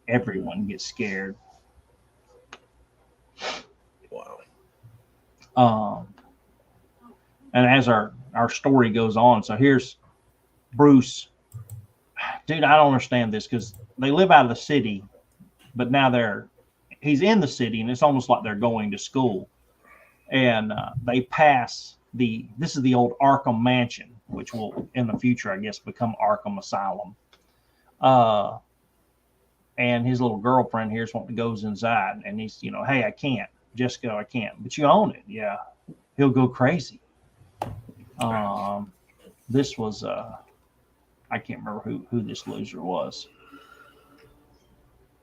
Everyone gets scared. Wow. And as our story goes on, so here's Bruce. Dude, I don't understand this because they live out of the city, but now he's in the city, and it's almost like they're going to school. And they pass this is the old Arkham Mansion, which will in the future, I guess, become Arkham Asylum. And his little girlfriend here's wanting to goes inside, and he's, hey, I can't. Jessica, I can't. But you own it. Yeah. He'll go crazy. This was I can't remember who this loser was,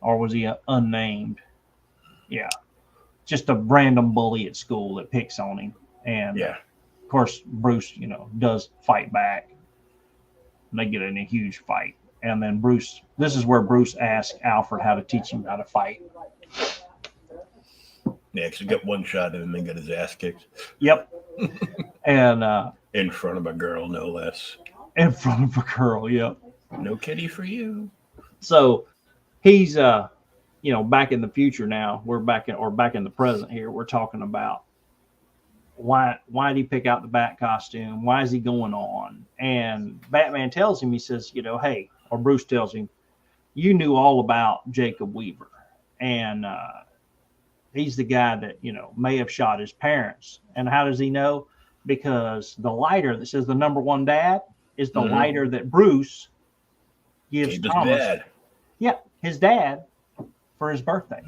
or was he unnamed? Yeah, just a random bully at school that picks on him, and yeah, of course Bruce, does fight back. And they get in a huge fight, and then this is where Bruce asks Alfred how to teach him how to fight. Yeah, because he got one shot and then got his ass kicked. Yep. And in front of a girl, no less. In front of a girl, yep. No kitty for you. So he's back in the future now. We're back in the present here. We're talking about why did he pick out the bat costume? Why is he going on? And Batman tells him, he says, hey, or Bruce tells him, you knew all about Jacob Weaver. And he's the guy that, may have shot his parents. And how does he know? Because the lighter that says the number one dad is the lighter that Bruce gives Thomas. Dad. Yeah, his dad for his birthday.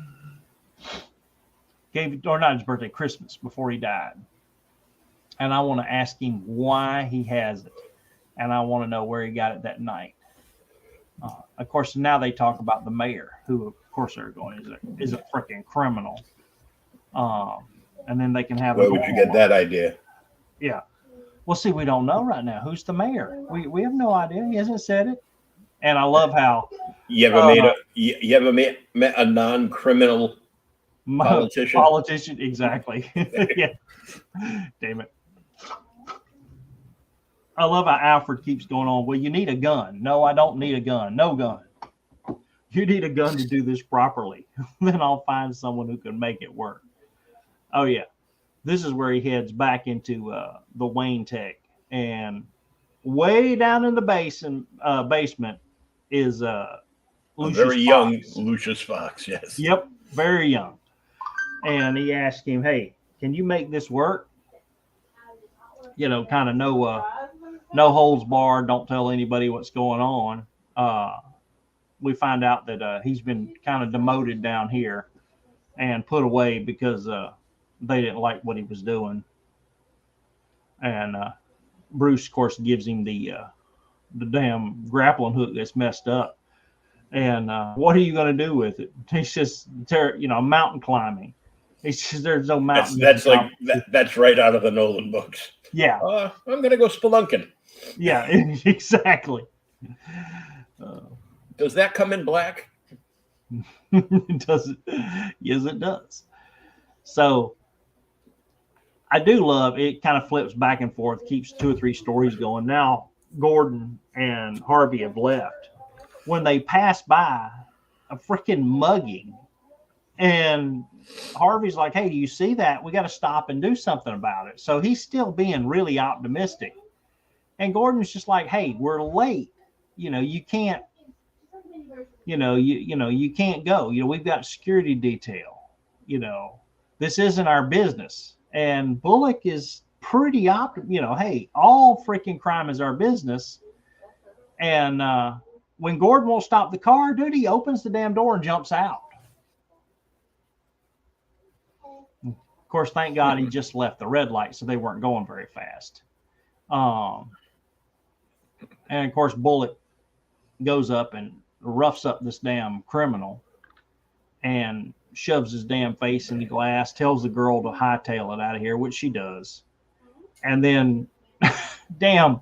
Not his birthday, Christmas, before he died. And I want to ask him why he has it. And I want to know where he got it that night. Of course, now they talk about the mayor, who, of course, they're going, is a freaking criminal. And then they can have. Where would you get that idea? Yeah. Well, see, we don't know right now. Who's the mayor? We have no idea. He hasn't said it. And I love how you ever met a non-criminal politician? Politician, exactly. Yeah. Damn it. I love how Alfred keeps going on. Well, you need a gun. No, I don't need a gun. No gun. You need a gun to do this properly. Then I'll find someone who can make it work. Oh, yeah. This is where he heads back into the Wayne Tech. And way down in the basement is Lucius very young Fox. Lucius Fox, yes. Yep, very young. And he asked him, hey, can you make this work? Kind of no holds barred, don't tell anybody what's going on. We find out that he's been kind of demoted down here. and put away because they didn't like what he was doing. And Bruce, of course, gives him the damn grappling hook that's messed up. And what are you going to do with it? He says, mountain climbing. He says, there's no mountain. That's right out of the Nolan books. Yeah. I'm going to go spelunking. Yeah, exactly. Does that come in black? Does it? Yes, it does. So I do love it. Kind of flips back and forth, keeps 2 or 3 stories going. Now Gordon and Harvey have left. When they pass by a freaking mugging, and Harvey's like, hey, do you see that? We got to stop and do something about it. So he's still being really optimistic. And Gordon's just like, hey, we're late. You can't, you can't go. We've got a security detail. This isn't our business. And Bullock is pretty hey, all freaking crime is our business. And when Gordon won't stop the car, dude, he opens the damn door and jumps out. Of course, thank God he just left the red light, so they weren't going very fast. And of course, Bullock goes up and roughs up this damn criminal and shoves his damn face in the glass, tells the girl to hightail it out of here, which she does. And then, damn,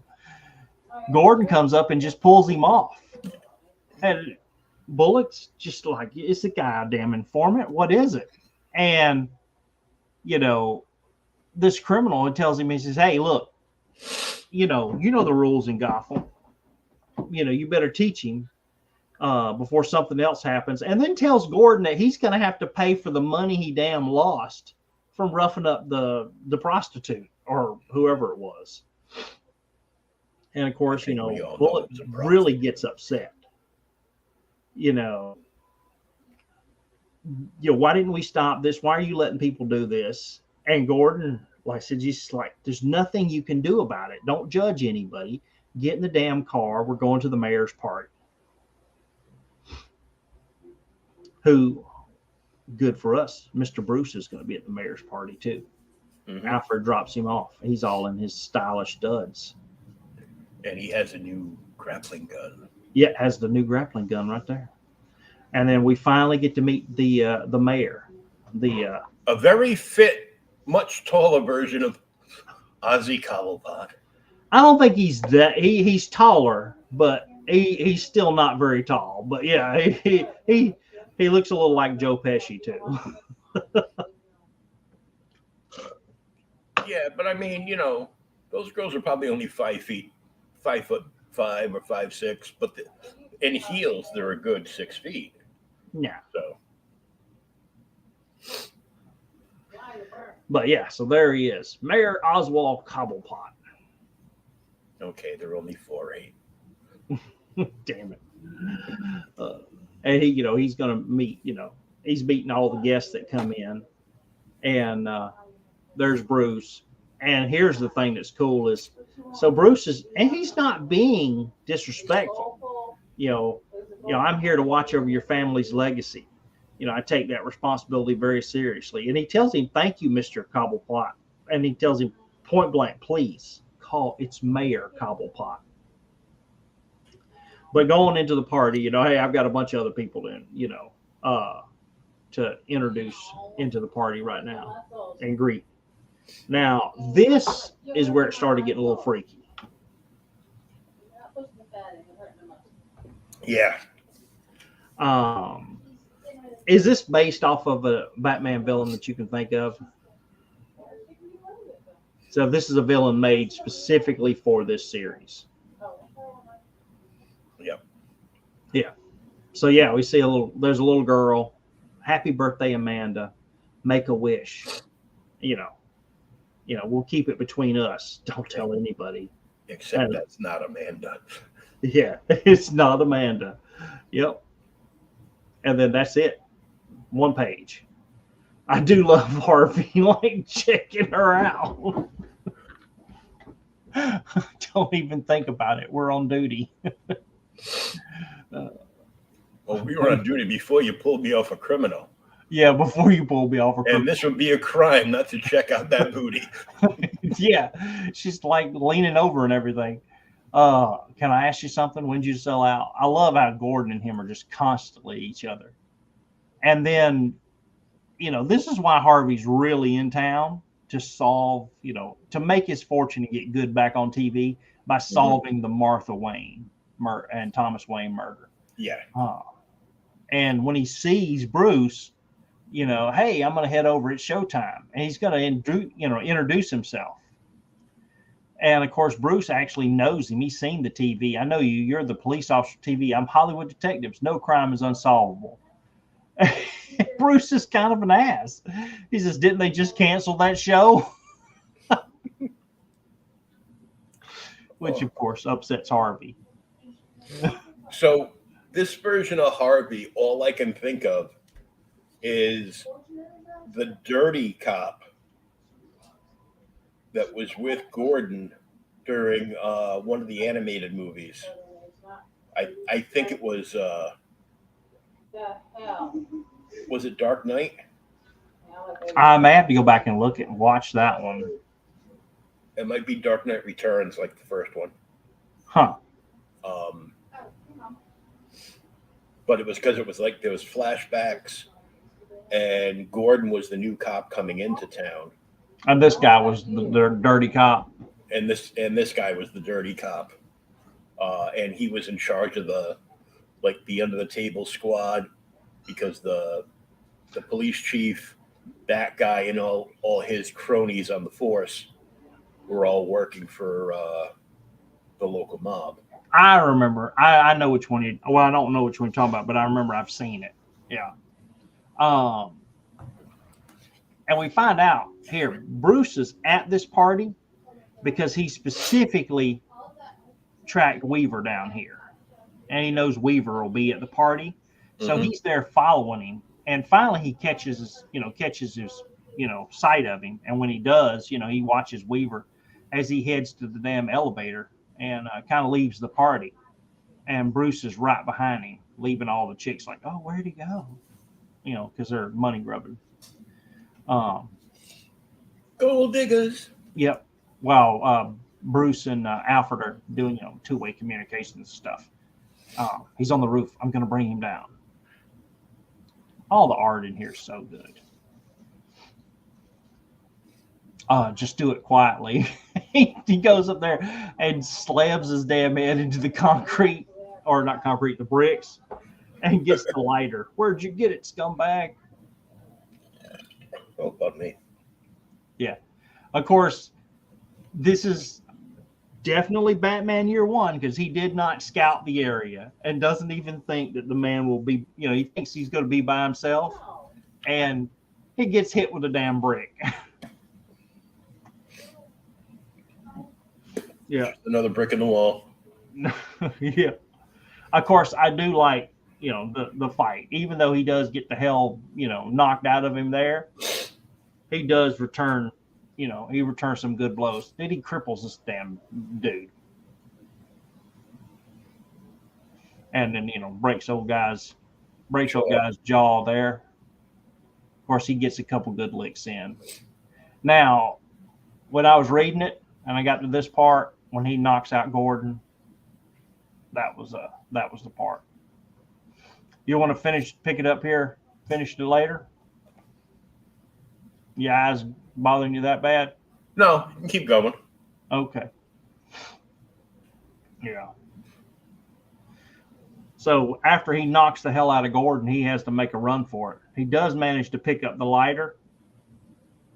Gordon comes up and just pulls him off. And Bullock's just like, it's the goddamn informant. What is it? And, this criminal tells him, he says, hey, look, you know the rules in Gotham. You better teach him before something else happens. And then tells Gordon that he's going to have to pay for the money he damn lost from roughing up the prostitute or whoever it was. And of course, Bullock really gets upset. Why didn't we stop this? Why are you letting people do this? And Gordon, like I said, just like, there's nothing you can do about it. Don't judge anybody. Get in the damn car. We're going to the mayor's party. Who, good for us, Mr. Bruce is going to be at the mayor's party too. Mm-hmm. Alfred drops him off. He's all in his stylish duds. And he has a new grappling gun. Yeah, has the new grappling gun right there. And then we finally get to meet the mayor. A very fit, much taller version of Ozzy Cobblepot. I don't think he's that. He's taller, but he's still not very tall. But yeah, he looks a little like Joe Pesci too. Yeah, but I mean, those girls are probably only 5'5" or 5'6", but in heels they're a good 6 feet. Yeah. So. But yeah, so there he is, Mayor Oswald Cobblepot. Okay, they're only 4'8". Damn it. And he's going to meet. He's meeting all the guests that come in, and there's Bruce. And here's the thing that's cool is, so Bruce is, and he's not being disrespectful. I'm here to watch over your family's legacy. I take that responsibility very seriously. And he tells him, thank you, Mr. Cobblepot. And he tells him point blank, please call, it's Mayor Cobblepot. But going into the party, hey, I've got a bunch of other people to introduce into the party right now and greet. Now, this is where it started getting a little freaky. Yeah. Is this based off of a Batman villain that you can think of? So this is a villain made specifically for this series. Yep. Yeah. So yeah, we see there's a little girl. Happy birthday, Amanda. Make a wish. We'll keep it between us. Don't tell anybody. Except that's not Amanda. Yeah, it's not Amanda. Yep. And then that's it. One page. I do love Harvey, checking her out. Don't even think about it. We're on duty. Well, we were on duty before you pulled me off a criminal. Yeah, before you pull me off. And this would be a crime not to check out that booty. Yeah, she's like leaning over and everything. Can I ask you something? When did you sell out? I love how Gordon and him are just constantly each other. And then, this is why Harvey's really in town to solve, to make his fortune and get good back on TV by solving the Martha Wayne and Thomas Wayne murder. Yeah. And when he sees Bruce, hey, I'm going to head over at showtime, and he's going to, introduce himself. And of course, Bruce actually knows him. He's seen the TV. I know you. You're the police officer TV. I'm Hollywood Detectives. No crime is unsolvable. Bruce is kind of an ass. He says, didn't they just cancel that show? Which, of course, upsets Harvey. So this version of Harvey, all I can think of is the dirty cop that was with Gordon during one of the animated movies. I think it was was it Dark Knight? I may have to go back and look at and watch that one. It might be Dark Knight Returns, like the first one. Huh. But it was because it was like there was flashbacks, and Gordon was the new cop coming into town. And this guy was the dirty cop. And this guy was the dirty cop. And he was in charge of the under the table squad, because the police chief, that guy, and all his cronies on the force were all working for the local mob. I remember. I know which one I don't know which one you're talking about, but I remember I've seen it. Yeah. And we find out here, Bruce is at this party because he specifically tracked Weaver down here. And he knows Weaver will be at the party. So he's there following him. And finally he catches his sight of him. And when he does, he watches Weaver as he heads to the damn elevator and kind of leaves the party. And Bruce is right behind him, leaving all the chicks like, oh, where'd he go? Because they're money grubbing. Gold diggers. Yep. While Bruce and Alfred are doing, two-way communication and stuff. He's on the roof. I'm going to bring him down. All the art in here is so good. Just do it quietly. He goes up there and slabs his damn head into the concrete, or not concrete, the bricks, and gets the lighter. Where'd you get it, scumbag? Don't bug me. Yeah. Of course, this is definitely Batman year one, because he did not scout the area and doesn't even think that the man will be, he thinks he's going to be by himself, and he gets hit with a damn brick. Yeah. Just another brick in the wall. Yeah. Of course, I do like, the fight. Even though he does get the hell, knocked out of him there, he does return, he returns some good blows. Then he cripples this damn dude. And then, breaks old guy's jaw there. Of course, he gets a couple good licks in. Now, when I was reading it and I got to this part, when he knocks out Gordon, that was the part. You want to pick it up here, finish it later? Your eyes bothering you that bad? No, you can keep going. Okay. Yeah. So after he knocks the hell out of Gordon, he has to make a run for it. He does manage to pick up the lighter,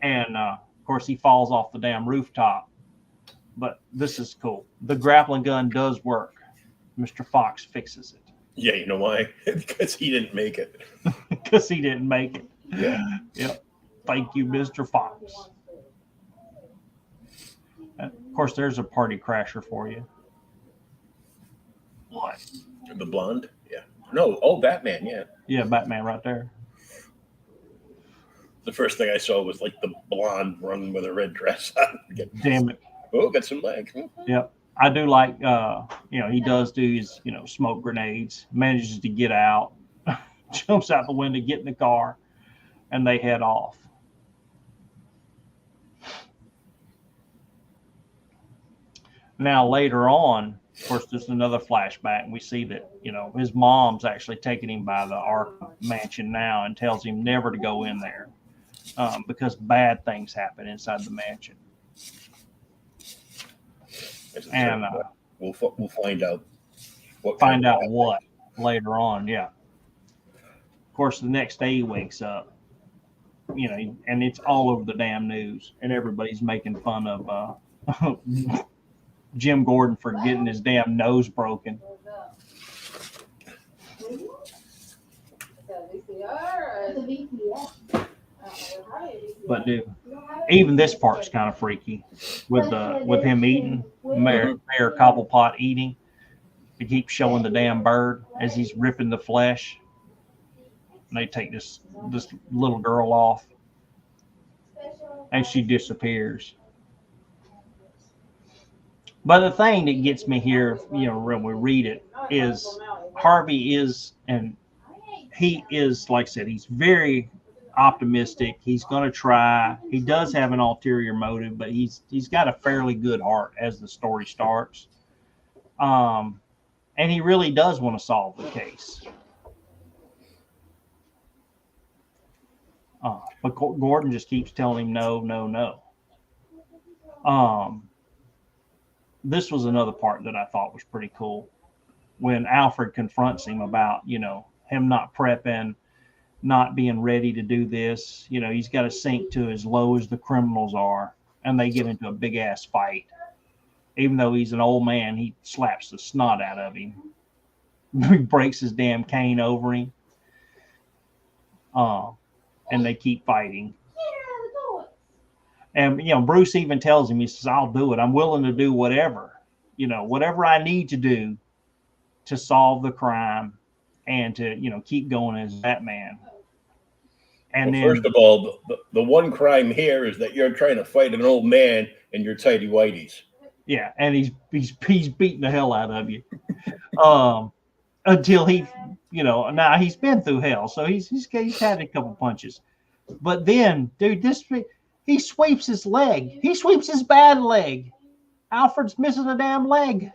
and of course he falls off the damn rooftop. But this is cool. The grappling gun does work. Mr. Fox fixes it. Yeah, you know why? Because he didn't make it. Because he didn't make it. Yeah. Yep. Thank you, Mr. Fox. Of course, there's a party crasher for you. What? The blonde? Yeah. No. Oh, Batman. Yeah. Yeah, Batman right there. The first thing I saw was like the blonde run with a red dress on. Damn it. Oh, got some legs. Yep. I do like, he does do his, smoke grenades, manages to get out, jumps out the window, get in the car. and they head off. Now later on, of course, there's another flashback, and we see that his mom's actually taking him by the Arkham mansion now and tells him never to go in there because bad things happen inside the mansion. And we'll find out. What later on, yeah. Of course, the next day he wakes up, and it's all over the damn news, and everybody's making fun of Jim Gordon for getting his damn nose broken. But dude, even this part's kind of freaky with him eating Mayor Cobblepot eating. He keeps showing the damn bird as he's ripping the flesh. And they take this little girl off, and she disappears. But the thing that gets me here, when we read it, is Harvey is, and he is, like I said, he's very optimistic. He's going to try. He does have an ulterior motive, but he's got a fairly good heart as the story starts. And he really does want to solve the case. But Gordon just keeps telling him no, no, no. This was another part that I thought was pretty cool. When Alfred confronts him about, him not prepping, not being ready to do this. He's got to sink to as low as the criminals are. And they get into a big ass fight. Even though he's an old man, he slaps the snot out of him. He breaks his damn cane over him. And they keep fighting. And, Bruce even tells him, he says, I'll do it. I'm willing to do whatever, whatever I need to do to solve the crime and to, keep going as Batman. And then, first of all, the one crime here is that you're trying to fight an old man in your tighty whities. Yeah, and he's beating the hell out of you. Until he, now he's been through hell, so he's had a couple punches. But then, dude, he sweeps his leg. He sweeps his bad leg. Alfred's missing a damn leg.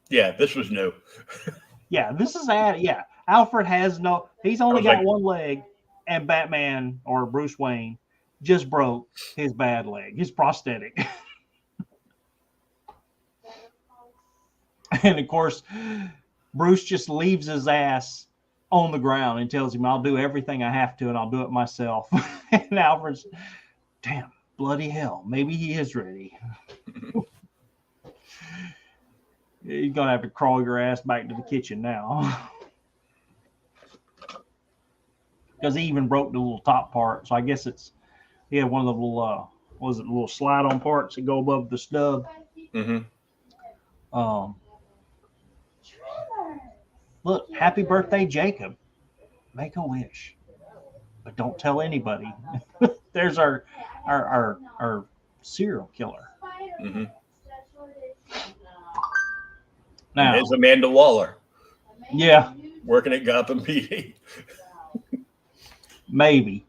Yeah, this was new. Yeah, this is Alfred has he's only got one leg, and Batman or Bruce Wayne just broke his bad leg, his prosthetic. And of course, Bruce just leaves his ass on the ground and tells him, I'll do everything I have to, and I'll do it myself. And Alfred's, damn, bloody hell, maybe he is ready. You're going to have to crawl your ass back to the kitchen now. Because he even broke the little top part. So I guess he had one of the little, little slide-on parts that go above the stub. Mm-hmm. Look, happy birthday, Jacob. Make a wish. But don't tell anybody. There's our serial killer. Mm-hmm. Now, there's Amanda Waller. Yeah. Working at Gotham PD. Maybe.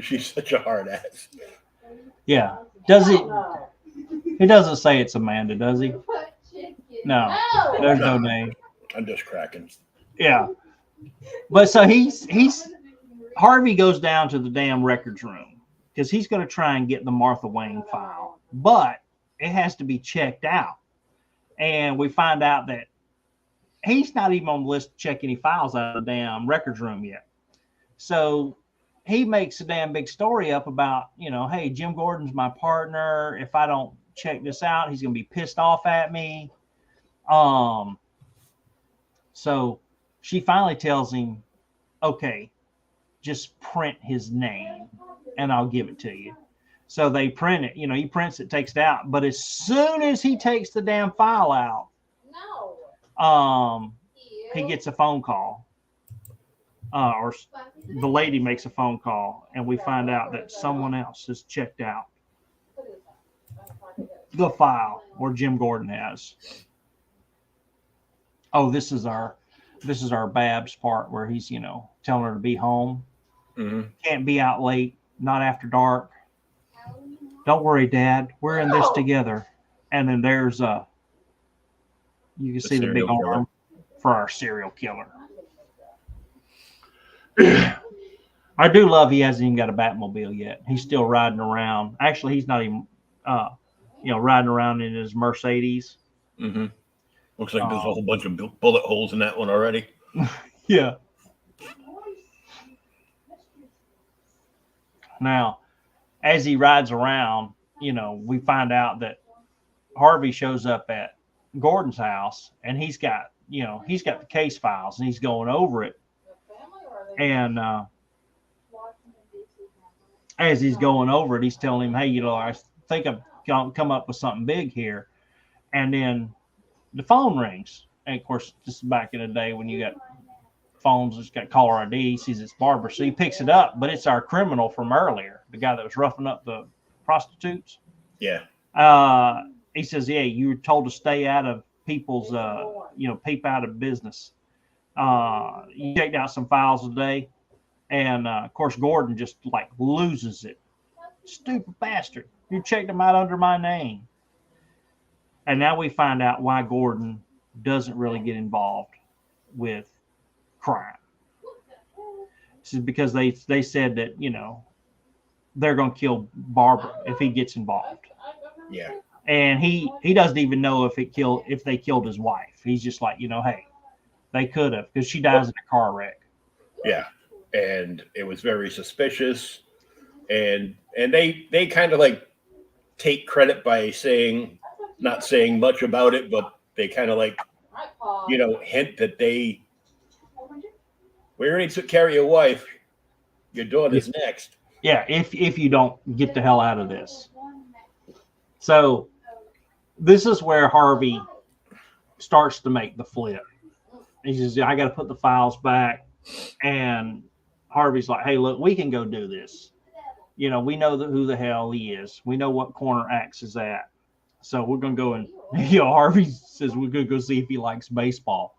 She's such a hard ass. Yeah. Does he? He doesn't say it's Amanda, does he? No. There's no name. I'm just cracking. Yeah. But so Harvey goes down to the damn records room because he's going to try and get the Martha Wayne file, but it has to be checked out. And we find out that he's not even on the list to check any files out of the damn records room yet. So he makes a damn big story up about, hey, Jim Gordon's my partner. If I don't check this out, he's going to be pissed off at me. So she finally tells him, okay, just print his name and I'll give it to you. So they print it, he prints it, takes it out. But as soon as he takes the damn file out, he gets a phone call. Or the lady makes a phone call, and we find out that someone else has checked out the file where Jim Gordon has. Oh, this is our Babs part where he's, telling her to be home. Can't be out late, not after dark. Don't worry, Dad. We're in this together. And then there's you can see the big serial killer. arm for our serial killer. I do love he hasn't even got a Batmobile yet. He's still riding around. Actually, he's not even, riding around in his Mercedes. Mm-hmm. Looks like there's a whole bunch of bullet holes in that one already. Yeah. Now, as he rides around, we find out that Harvey shows up at Gordon's house, and he's got the case files, and he's going over it. And as he's going over it, he's telling him, hey, I think I've come up with something big here. And then the phone rings. And of course, this is back in the day when you got phones that's got caller ID. He sees it's Barbara. So he picks it up, but it's our criminal from earlier, the guy that was roughing up the prostitutes. Yeah. He says, yeah, you were told to stay out of people's, peep out of business. You checked out some files today. And, of course, Gordon just, loses it. Stupid bastard. You checked them out under my name. And now we find out why Gordon doesn't really get involved with crime. This is because they said that, they're going to kill Barbara if he gets involved. Yeah. And he doesn't even know if they killed his wife. He's just like, hey, they could have, because she dies in a car wreck. Yeah. And it was very suspicious. And they kind of take credit by not saying much about it, but they kind of hint that we already took care of your wife. You're doing this next. Yeah, if you don't get the hell out of this. So this is where Harvey starts to make the flip. He says, I got to put the files back. And Harvey's like, hey, look, we can go do this. We know who the hell he is. We know what corner Axe is at. So we're going to go and, Harvey says we're going to go see if he likes baseball.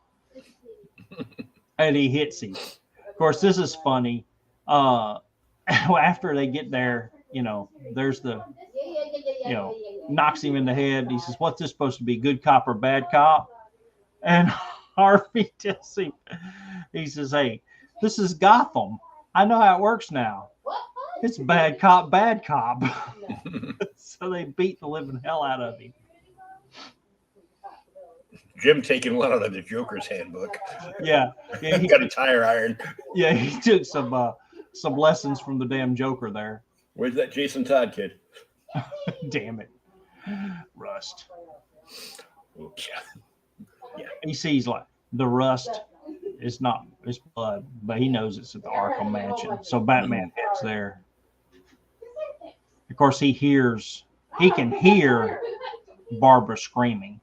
And he hits him. Of course, this is funny. After they get there, there's the, knocks him in the head. He says, what's this supposed to be, good cop or bad cop? And Harvey tells him, he says, hey, this is Gotham. I know how it works now. It's bad cop, bad cop. So they beat the living hell out of him. Jim taking one out of the Joker's handbook. Yeah. He got a tire iron. Yeah, he took some lessons from the damn Joker there. Where's that Jason Todd kid? Damn it. Rust. Oops. Yeah. He sees the rust. It's not, it's blood, but he knows it's at the Arkham Mansion. So Batman heads there. Of course, he can hear Barbara screaming,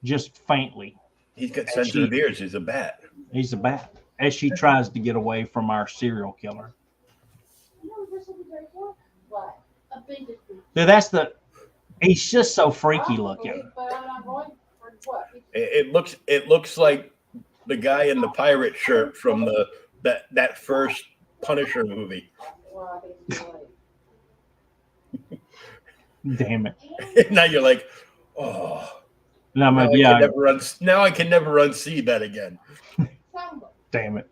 just faintly. He's got sensitive ears. He's a bat. He's a bat. As she tries to get away from our serial killer. Dude, he's just so freaky looking. It looks like the guy in the pirate shirt from that first Punisher movie. Damn it. Now you're like, oh. Now I can never unsee that again. Damn it.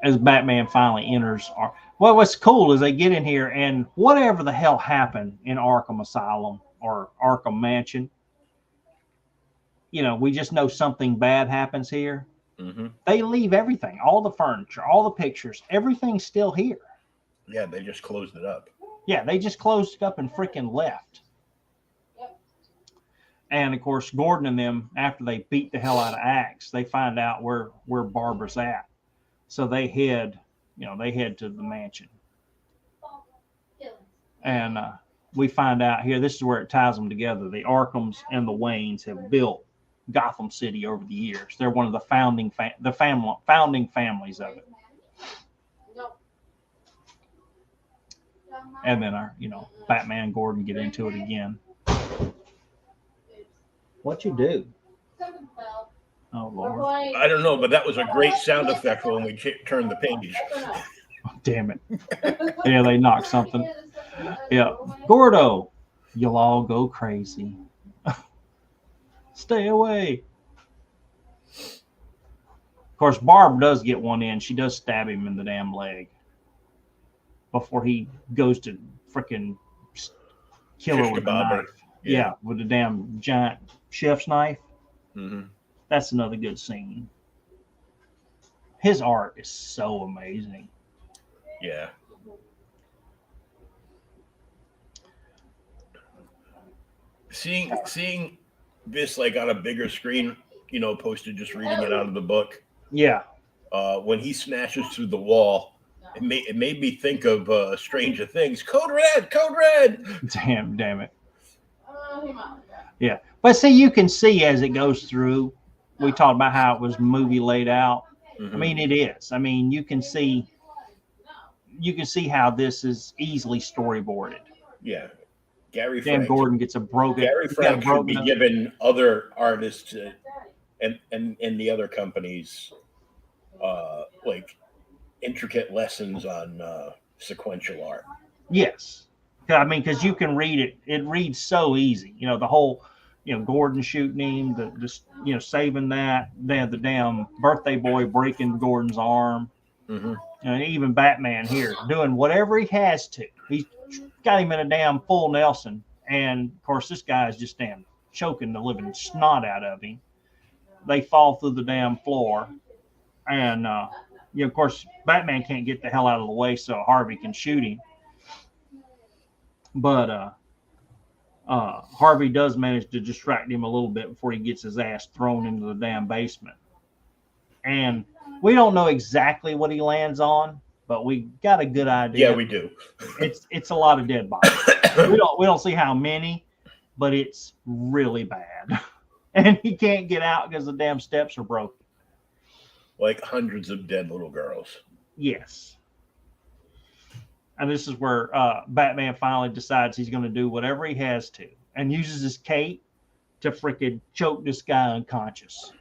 As Batman finally enters. What's cool is they get in here, and whatever the hell happened in Arkham Asylum or Arkham Mansion, we just know something bad happens here. Mm-hmm. They leave everything, all the furniture, all the pictures, everything's still here. Yeah, they just closed it up. Yeah, they just closed it up and freaking left. Yep. And of course, Gordon and them, after they beat the hell out of Axe, they find out where Barbara's at. So they head to the mansion. And we find out here, this is where it ties them together. The Arkhams and the Waynes have built Gotham City over the years. They're one of the founding families of it. And then our, Batman and Gordon get into it again. What you do? Oh Lord, I don't know, but that was a great sound effect when we turned the page. damn it! Yeah, they knocked something. Yeah, Gordo, you'll all go crazy. Stay away. Of course, Barb does get one in. She does stab him in the damn leg before he goes to freaking kill her Shish with a kebab her. knife. Yeah, with a damn giant chef's knife. Mm-hmm. That's another good scene. His art is so amazing. Yeah. Seeing this like on a bigger screen, you know, posted just reading it out of the book. Yeah. When he smashes through the wall, it made me think of Stranger Things. Code Red, Code Red. Damn it. Yeah, but see, you can see as it goes through. We talked about how it was movie laid out. Mm-hmm. I mean, it is. I mean, you can see how this is easily storyboarded. Yeah. Gary Dan Frank. Gordon gets a broken. Gary Frank should be given other artists and the other companies like intricate lessons on sequential art. Yes, I mean, because you can read it. It reads so easy. You know, the whole, you know, Gordon shooting him, the saving that, the damn birthday boy breaking Gordon's arm. Mm-hmm. And even Batman here doing whatever he has to. He's got him in a damn full Nelson. And, of course, this guy is just damn choking the living snot out of him. They fall through the damn floor. And, you know, of course, Batman can't get the hell out of the way so Harvey can shoot him. But Harvey does manage to distract him a little bit before he gets his ass thrown into the damn basement. And we don't know exactly what he lands on, but we got a good idea. Yeah, we do. It's a lot of dead bodies. we don't see how many, but it's really bad. And he can't get out because the damn steps are broken. Like hundreds of dead little girls. Yes. And this is where Batman finally decides he's going to do whatever he has to and uses his cape to freaking choke this guy unconscious.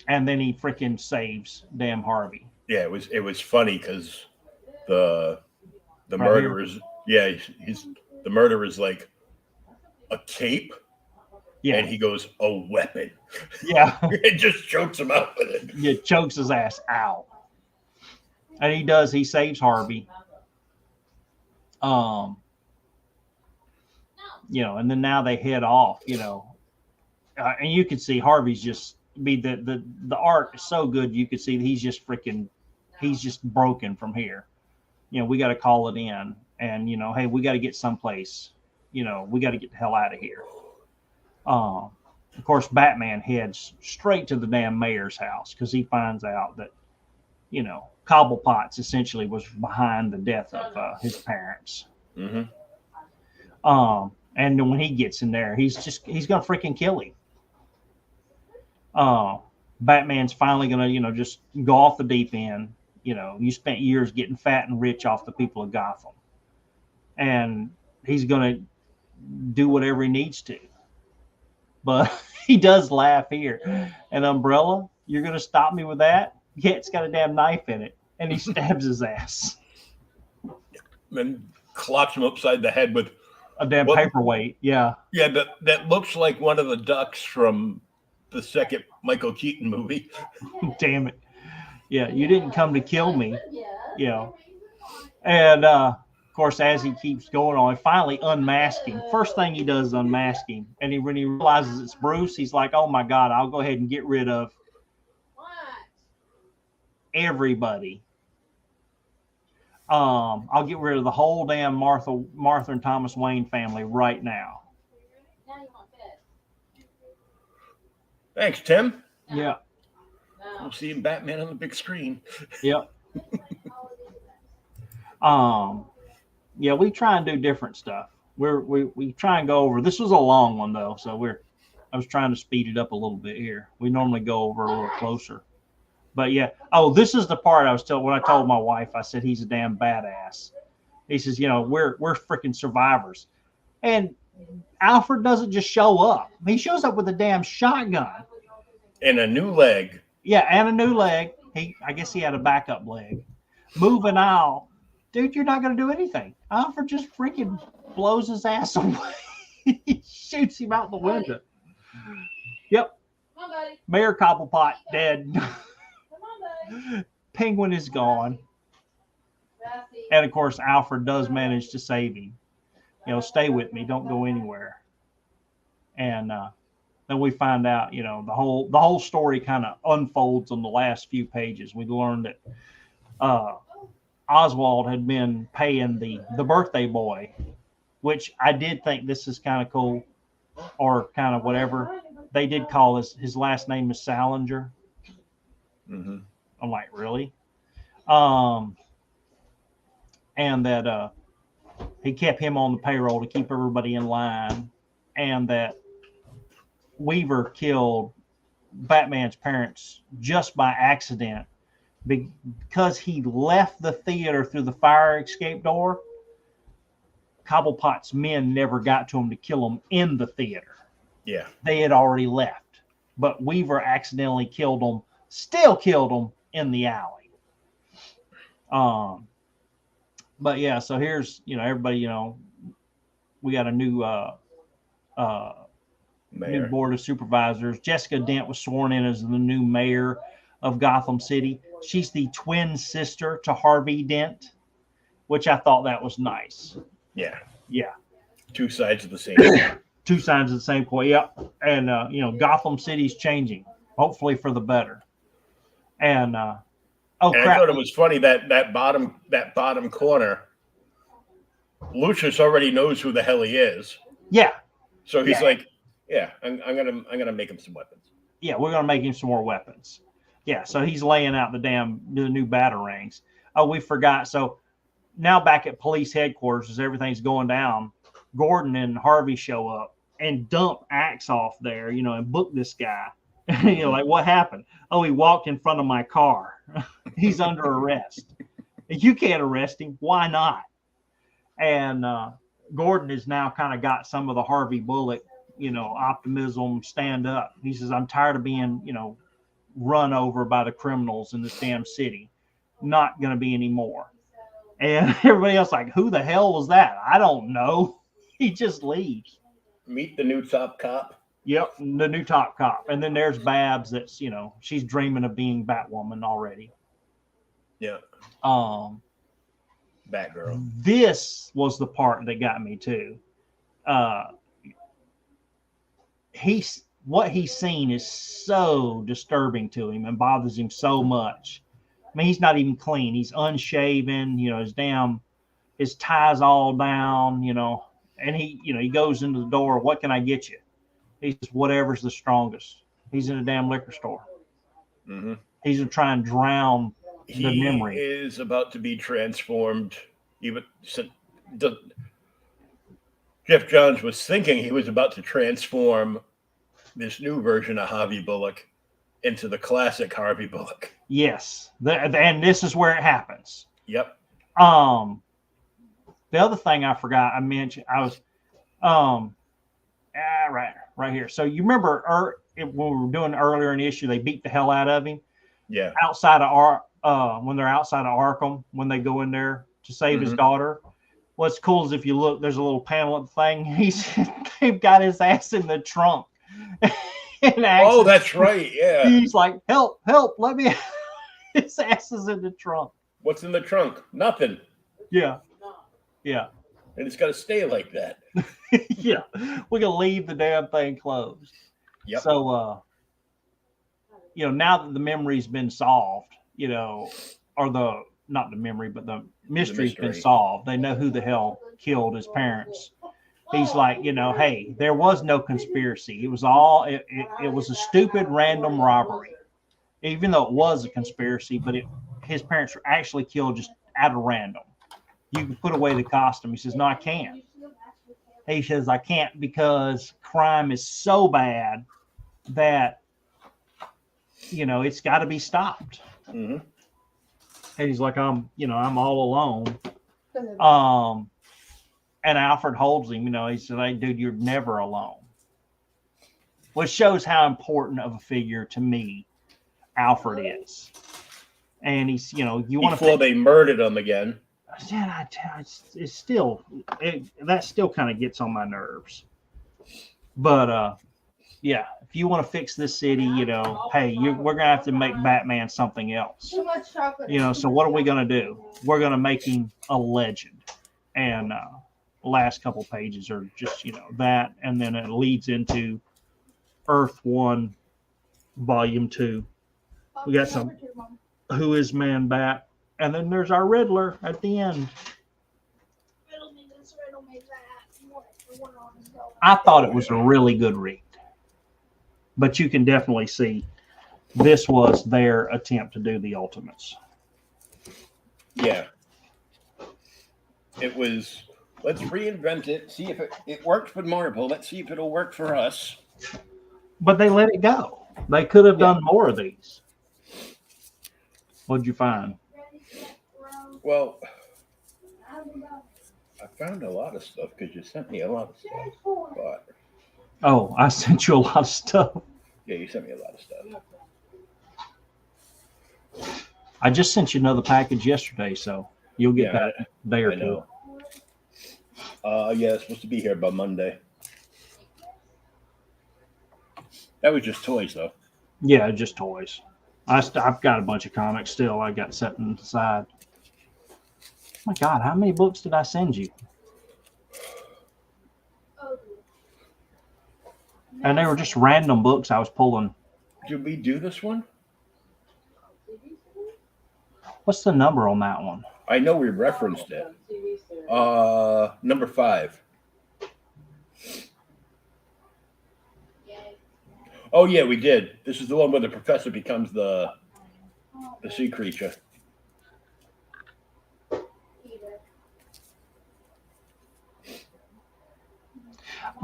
And then he freaking saves damn Harvey. Yeah, it was funny because the Right murderer's the murderer's like a cape. Yeah. And he goes, a weapon. Yeah. It just chokes him out with it. Yeah, chokes his ass out. And he saves Harvey. You know, and then now they head off, you know. And you can see Harvey's just the art is so good, you could see he's just broken from here. You know, we got to call it in. And, you know, hey, we got to get someplace. You know, we got to get the hell out of here. Of course, Batman heads straight to the damn mayor's house because he finds out that, you know, Cobblepot's essentially was behind the death of his parents. Mm-hmm. And when he gets in there, he's gonna freaking kill him. Batman's finally gonna, you know, just go off the deep end. You know, you spent years getting fat and rich off the people of Gotham, and he's gonna do whatever he needs to. But he does laugh here. An umbrella? You're going to stop me with that? Yeah, it's got a damn knife in it. And he stabs his ass. And clocks him upside the head with a damn paperweight. Yeah. Yeah, that looks like one of the ducks from the second Michael Keaton movie. Damn it. Yeah, you didn't come to kill me. You know. And, of course, as he keeps going on, he finally unmasks him. First thing he does is unmask him. And when he realizes it's Bruce, he's like, oh, my God, I'll go ahead and get rid of everybody. I'll get rid of the whole damn Martha and Thomas Wayne family right now. Thanks, Tim. Yeah. We'll see him Batman on the big screen. Yep. Yeah, we try and do different stuff. We try and go over. This was a long one though, so I was trying to speed it up a little bit here. We normally go over a little closer. But yeah, this is the part when I told my wife, I said he's a damn badass. He says, you know, we're freaking survivors. And Alfred doesn't just show up. He shows up with a damn shotgun. And a new leg. Yeah, and a new leg. I guess he had a backup leg. Moving aisle. Dude, you're not going to do anything. Alfred just freaking blows his ass away. He shoots him out the window. Yep. Come on, buddy. Mayor Cobblepot dead. Come on, buddy. Penguin is gone. Sassy. And of course, Alfred does manage to save him. You know, stay with me. Don't go anywhere. And then we find out, you know, the whole story kind of unfolds on the last few pages. We learned that Oswald had been paying the birthday boy, which I did think this is kind of cool, or kind of whatever. They did call his last name is Salinger. Mm-hmm. I'm like, really? And that he kept him on the payroll to keep everybody in line, and that Weaver killed Batman's parents just by accident because he left the theater through the fire escape door. Cobblepot's men never got to him to kill him in the theater. Yeah. They had already left, but Weaver accidentally killed him, still killed him in the alley. But yeah, so here's, you know, everybody, you know, we got a new new board of supervisors. Jessica Dent was sworn in as the new mayor of Gotham City. She's the twin sister to Harvey Dent, which I thought that was nice. Yeah. Yeah. Two sides of the same coin. Two sides of the same coin. Yep. And you know, Gotham City's changing, hopefully for the better. And and I thought it was funny that bottom corner, Lucius already knows who the hell he is. Yeah. So he's like, yeah, I'm gonna make him some weapons. Yeah, we're gonna make him some more weapons. Yeah, so he's laying out the new batarangs. Oh, we forgot. So now back at police headquarters, as everything's going down, Gordon and Harvey show up and dump Axe off there, you know, and book this guy. You know, like, what happened? Oh, he walked in front of my car. He's under arrest. You can't arrest him. Why not? And Gordon has now kind of got some of the Harvey Bullock, you know, optimism, stand up. He says, I'm tired of being, you know, run over by the criminals in this damn city. Not going to be any more. And everybody else like, who the hell was that? I don't know. He just leaves. Meet the new top cop. Yep, the new top cop. And then there's Babs that's, you know, she's dreaming of being Batwoman already. Yeah. Batgirl. This was the part that got me too. What he's seen is so disturbing to him and bothers him so much. I mean, he's not even clean. He's unshaven, you know, his tie's all down, you know, and he goes into the door. What can I get you? He says, whatever's the strongest. He's in a damn liquor store. Mm-hmm. He's going to try and drown the memory. He is about to be transformed. Jeff Johns was thinking he was about to transform this new version of Harvey Bullock into the classic Harvey Bullock. Yes. And this is where it happens. Yep. The other thing I forgot, I mentioned, I was, right here. So you remember when we were doing earlier in the issue, they beat the hell out of him. Yeah. Outside of when they're outside of Arkham, when they go in there to save his daughter. What's cool is if you look, there's a little panel at the thing. They've got his ass in the trunk. Oh, that's right. Yeah. He's like, help, let me. His ass is in the trunk. What's in the trunk? Nothing. Yeah. Yeah. And it's got to stay like that. Yeah. We're going to leave the damn thing closed. Yep. So, you know, now that the memory's been solved, you know, or not the memory, but the mystery's been solved. They know who the hell killed his parents. He's like, you know, hey, there was no conspiracy. It was it was a stupid random robbery. Even though it was a conspiracy, but his parents were actually killed just out of random. You can put away the costume. He says, no, I can't. He says, I can't because crime is so bad that, you know, it's got to be stopped. Mm-hmm. And he's like, I'm all alone. And Alfred holds him, he said, "Hey, dude, you're never alone." Which shows how important of a figure to me Alfred is. And he's, you want to Before they murdered him again. Yeah, it's still that still kind of gets on my nerves. But yeah, if you want to fix this city, hey, we're gonna have to make Batman something else. Too much chocolate. So what are we gonna do? We're gonna make him a legend. And the last couple pages are just that, and then it leads into Earth 1, Volume 2. We got some Who is Man Bat, and then there's our Riddler at the end. I thought it was a really good read, but you can definitely see this was their attempt to do the Ultimates. Yeah. It was, let's reinvent it, see if it worked for Marvel. Let's see if it'll work for us. But they let it go. They could have done more of these. What'd you find? Well, I found a lot of stuff because you sent me a lot of stuff. But Oh, I sent you a lot of stuff. yeah, you sent me a lot of stuff. I just sent you another package yesterday, so you'll get that a day or I two. know. Yeah, it's supposed to be here by Monday. That was just toys, though. Yeah, just toys. I've got a bunch of comics still. I got setting aside. Oh my God, how many books did I send you? And they were just random books I was pulling. Did we do this one? What's the number on that one? I know we referenced it. Number 5. Oh yeah, we did. This is the one where the professor becomes the sea creature.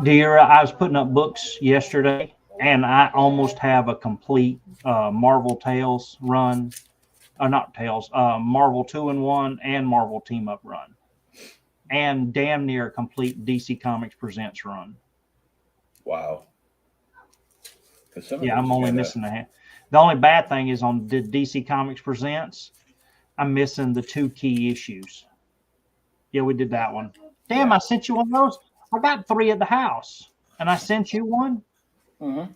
Dear, I was putting up books yesterday, and I almost have a complete Marvel Tales run. Not Tales, Marvel 2-in-1 and Marvel Team Up run. And damn near a complete DC Comics Presents run. Wow. Yeah, I'm only missing a hand. The only bad thing is on the DC Comics Presents, I'm missing the 2 key issues. Yeah, we did that one. Damn, I sent you one of those. I got 3 at the house, and I sent you one. Mm-hmm.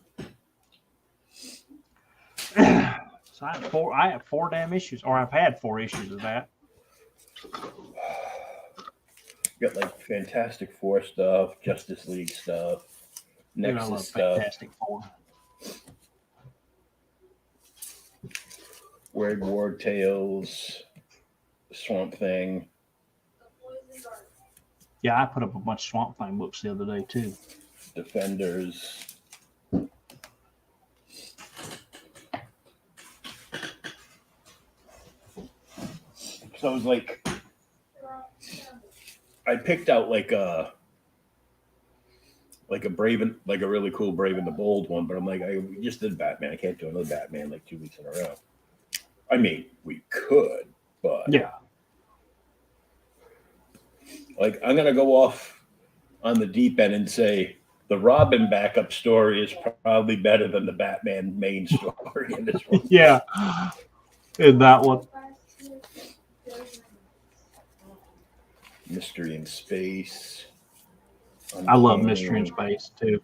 So I have 4 damn issues, or I've had 4 issues of that. Got like Fantastic Four stuff, Justice League stuff, Nexus stuff. Fantastic Four. Weird War Tales, Swamp Thing. Yeah, I put up a bunch of Swamp Thing books the other day too. Defenders. So it was like I picked out like a really cool Brave and the Bold one, but I'm like, we just did Batman. I can't do another Batman like 2 weeks in a row. I mean, we could, but yeah, like I'm gonna go off on the deep end and say the Robin backup story is probably better than the Batman main story in this one. yeah, in that one. Mystery in Space. I love Mystery in Space too.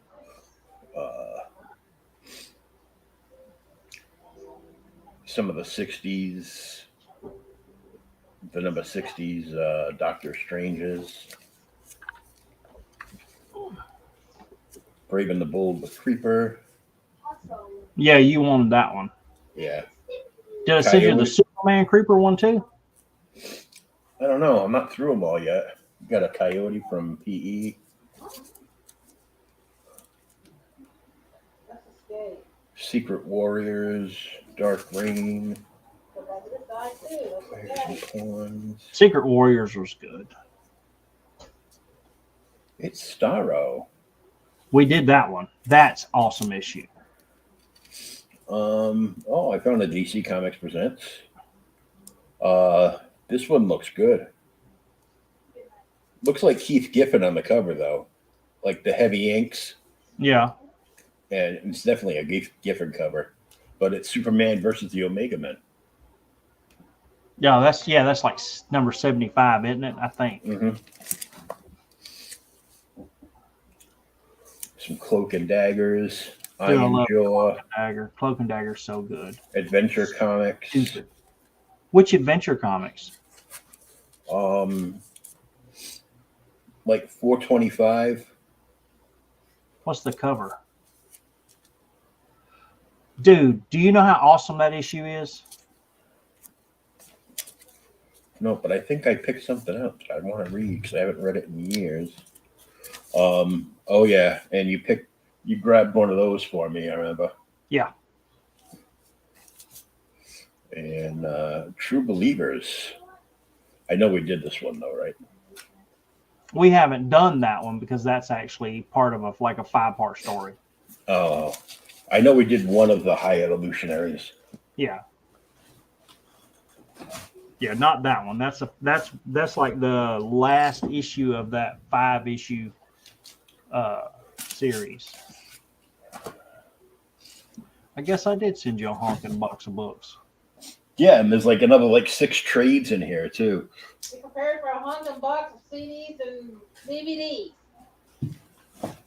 Some of the 60s, the number 60s, Doctor Stranges. Brave and the Bold with Creeper. Yeah, you wanted that one. Yeah. Did I send you the Superman Creeper one too? I don't know. I'm not through them all yet. Got a Coyote from PE. Secret Warriors, Dark Reign. Secret Warriors was good. It's Starro. We did that one. That's awesome issue. Oh, I found a DC Comics Presents. This one looks good. Looks like Keith Giffen on the cover though, like the heavy inks, Yeah. and it's definitely a Giffen cover. But it's Superman versus the Omega Men. That's like number 75, isn't it? I think. Mm-hmm. Some Cloak and Daggers, Dude, I Iron love Jaw, Cloak and Dagger's so good. Adventure Comics. Stupid. Which Adventure Comics? Like 425. What's the cover? Dude, do you know how awesome that issue is? No, but I think I picked something up that I want to read because I haven't read it in years. Oh yeah, and you grabbed one of those for me, I remember. Yeah. And True Believers. I know we did this one though, right? We haven't done that one because that's actually part of a 5-part story. Oh, I know we did one of the High Evolutionaries. Yeah. Yeah, not that one. That's like the last issue of that 5-issue series. I guess I did send you a honking box of books. Yeah, and there's like another 6 trades in here too. Be prepared for a Honda box of CDs and DVDs.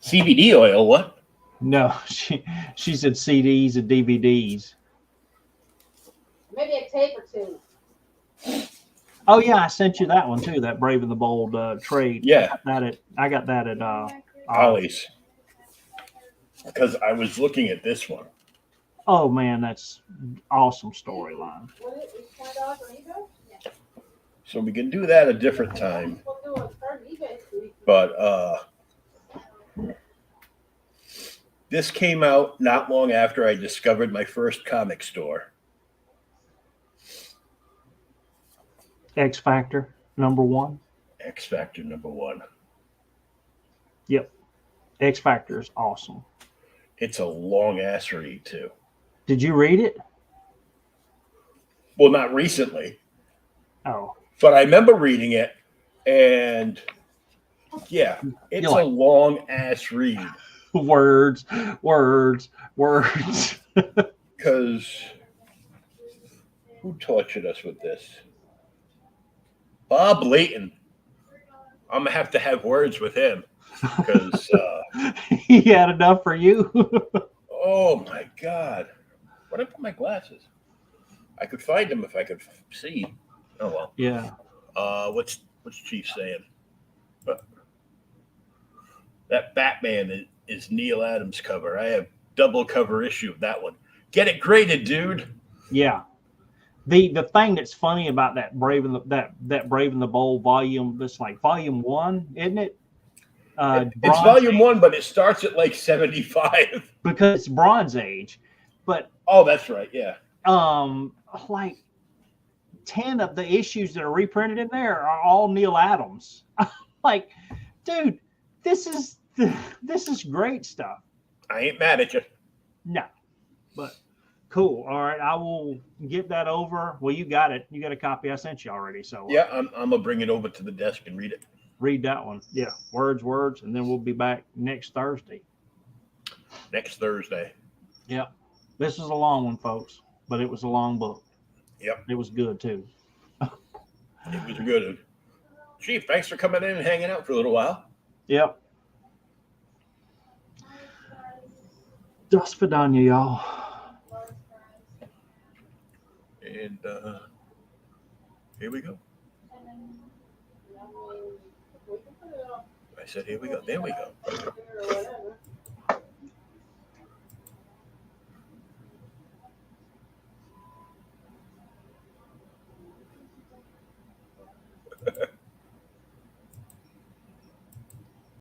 CBD oil, what? No, she said CDs and DVDs. Maybe a tape or two. Oh yeah, I sent you that one too. That Brave and the Bold trade. Yeah. I got that at Ollie's. Because I was looking at this one. Oh man, that's awesome storyline. What is it? $20 on eBay? So we can do that a different time. We'll do a start on eBay. But this came out not long after I discovered my first comic store. X Factor #1. X Factor #1. Yep. X Factor is awesome. It's a long ass read too. Did you read it? Well, not recently, Oh. but I remember reading it, and yeah, it's You're like- a long ass read. Words. Because who tortured us with this? Bob Layton. I'm gonna have to have words with him because He had enough for you. oh my god, what happened to my glasses? I could find them if I could see. Oh well. Yeah. What's Chief saying? But that Batman is Neil Adams cover. I have double cover issue of that one. Get it graded, dude. Yeah. The thing that's funny about that Brave and the Bold volume, that's like volume 1, isn't it? It's volume 1, but it starts at 75. Because it's Bronze Age. But oh, that's right. Yeah. Like 10 of the issues that are reprinted in there are all Neil Adams. Like, dude, this is great stuff. I ain't mad at you. No, but cool. All right, I will get that over. Well, you got it. You got a copy I sent you already. So yeah, I'm gonna bring it over to the desk and read it. Read that one. Yeah, words, and then we'll be back next Thursday. Next Thursday. Yep. This was a long one, folks, but it was a long book. Yep. It was good too. It was good. Chief, thanks for coming in and hanging out for a little while. Yep. До свидания, y'all. And here we go. I said, here we go. There we go.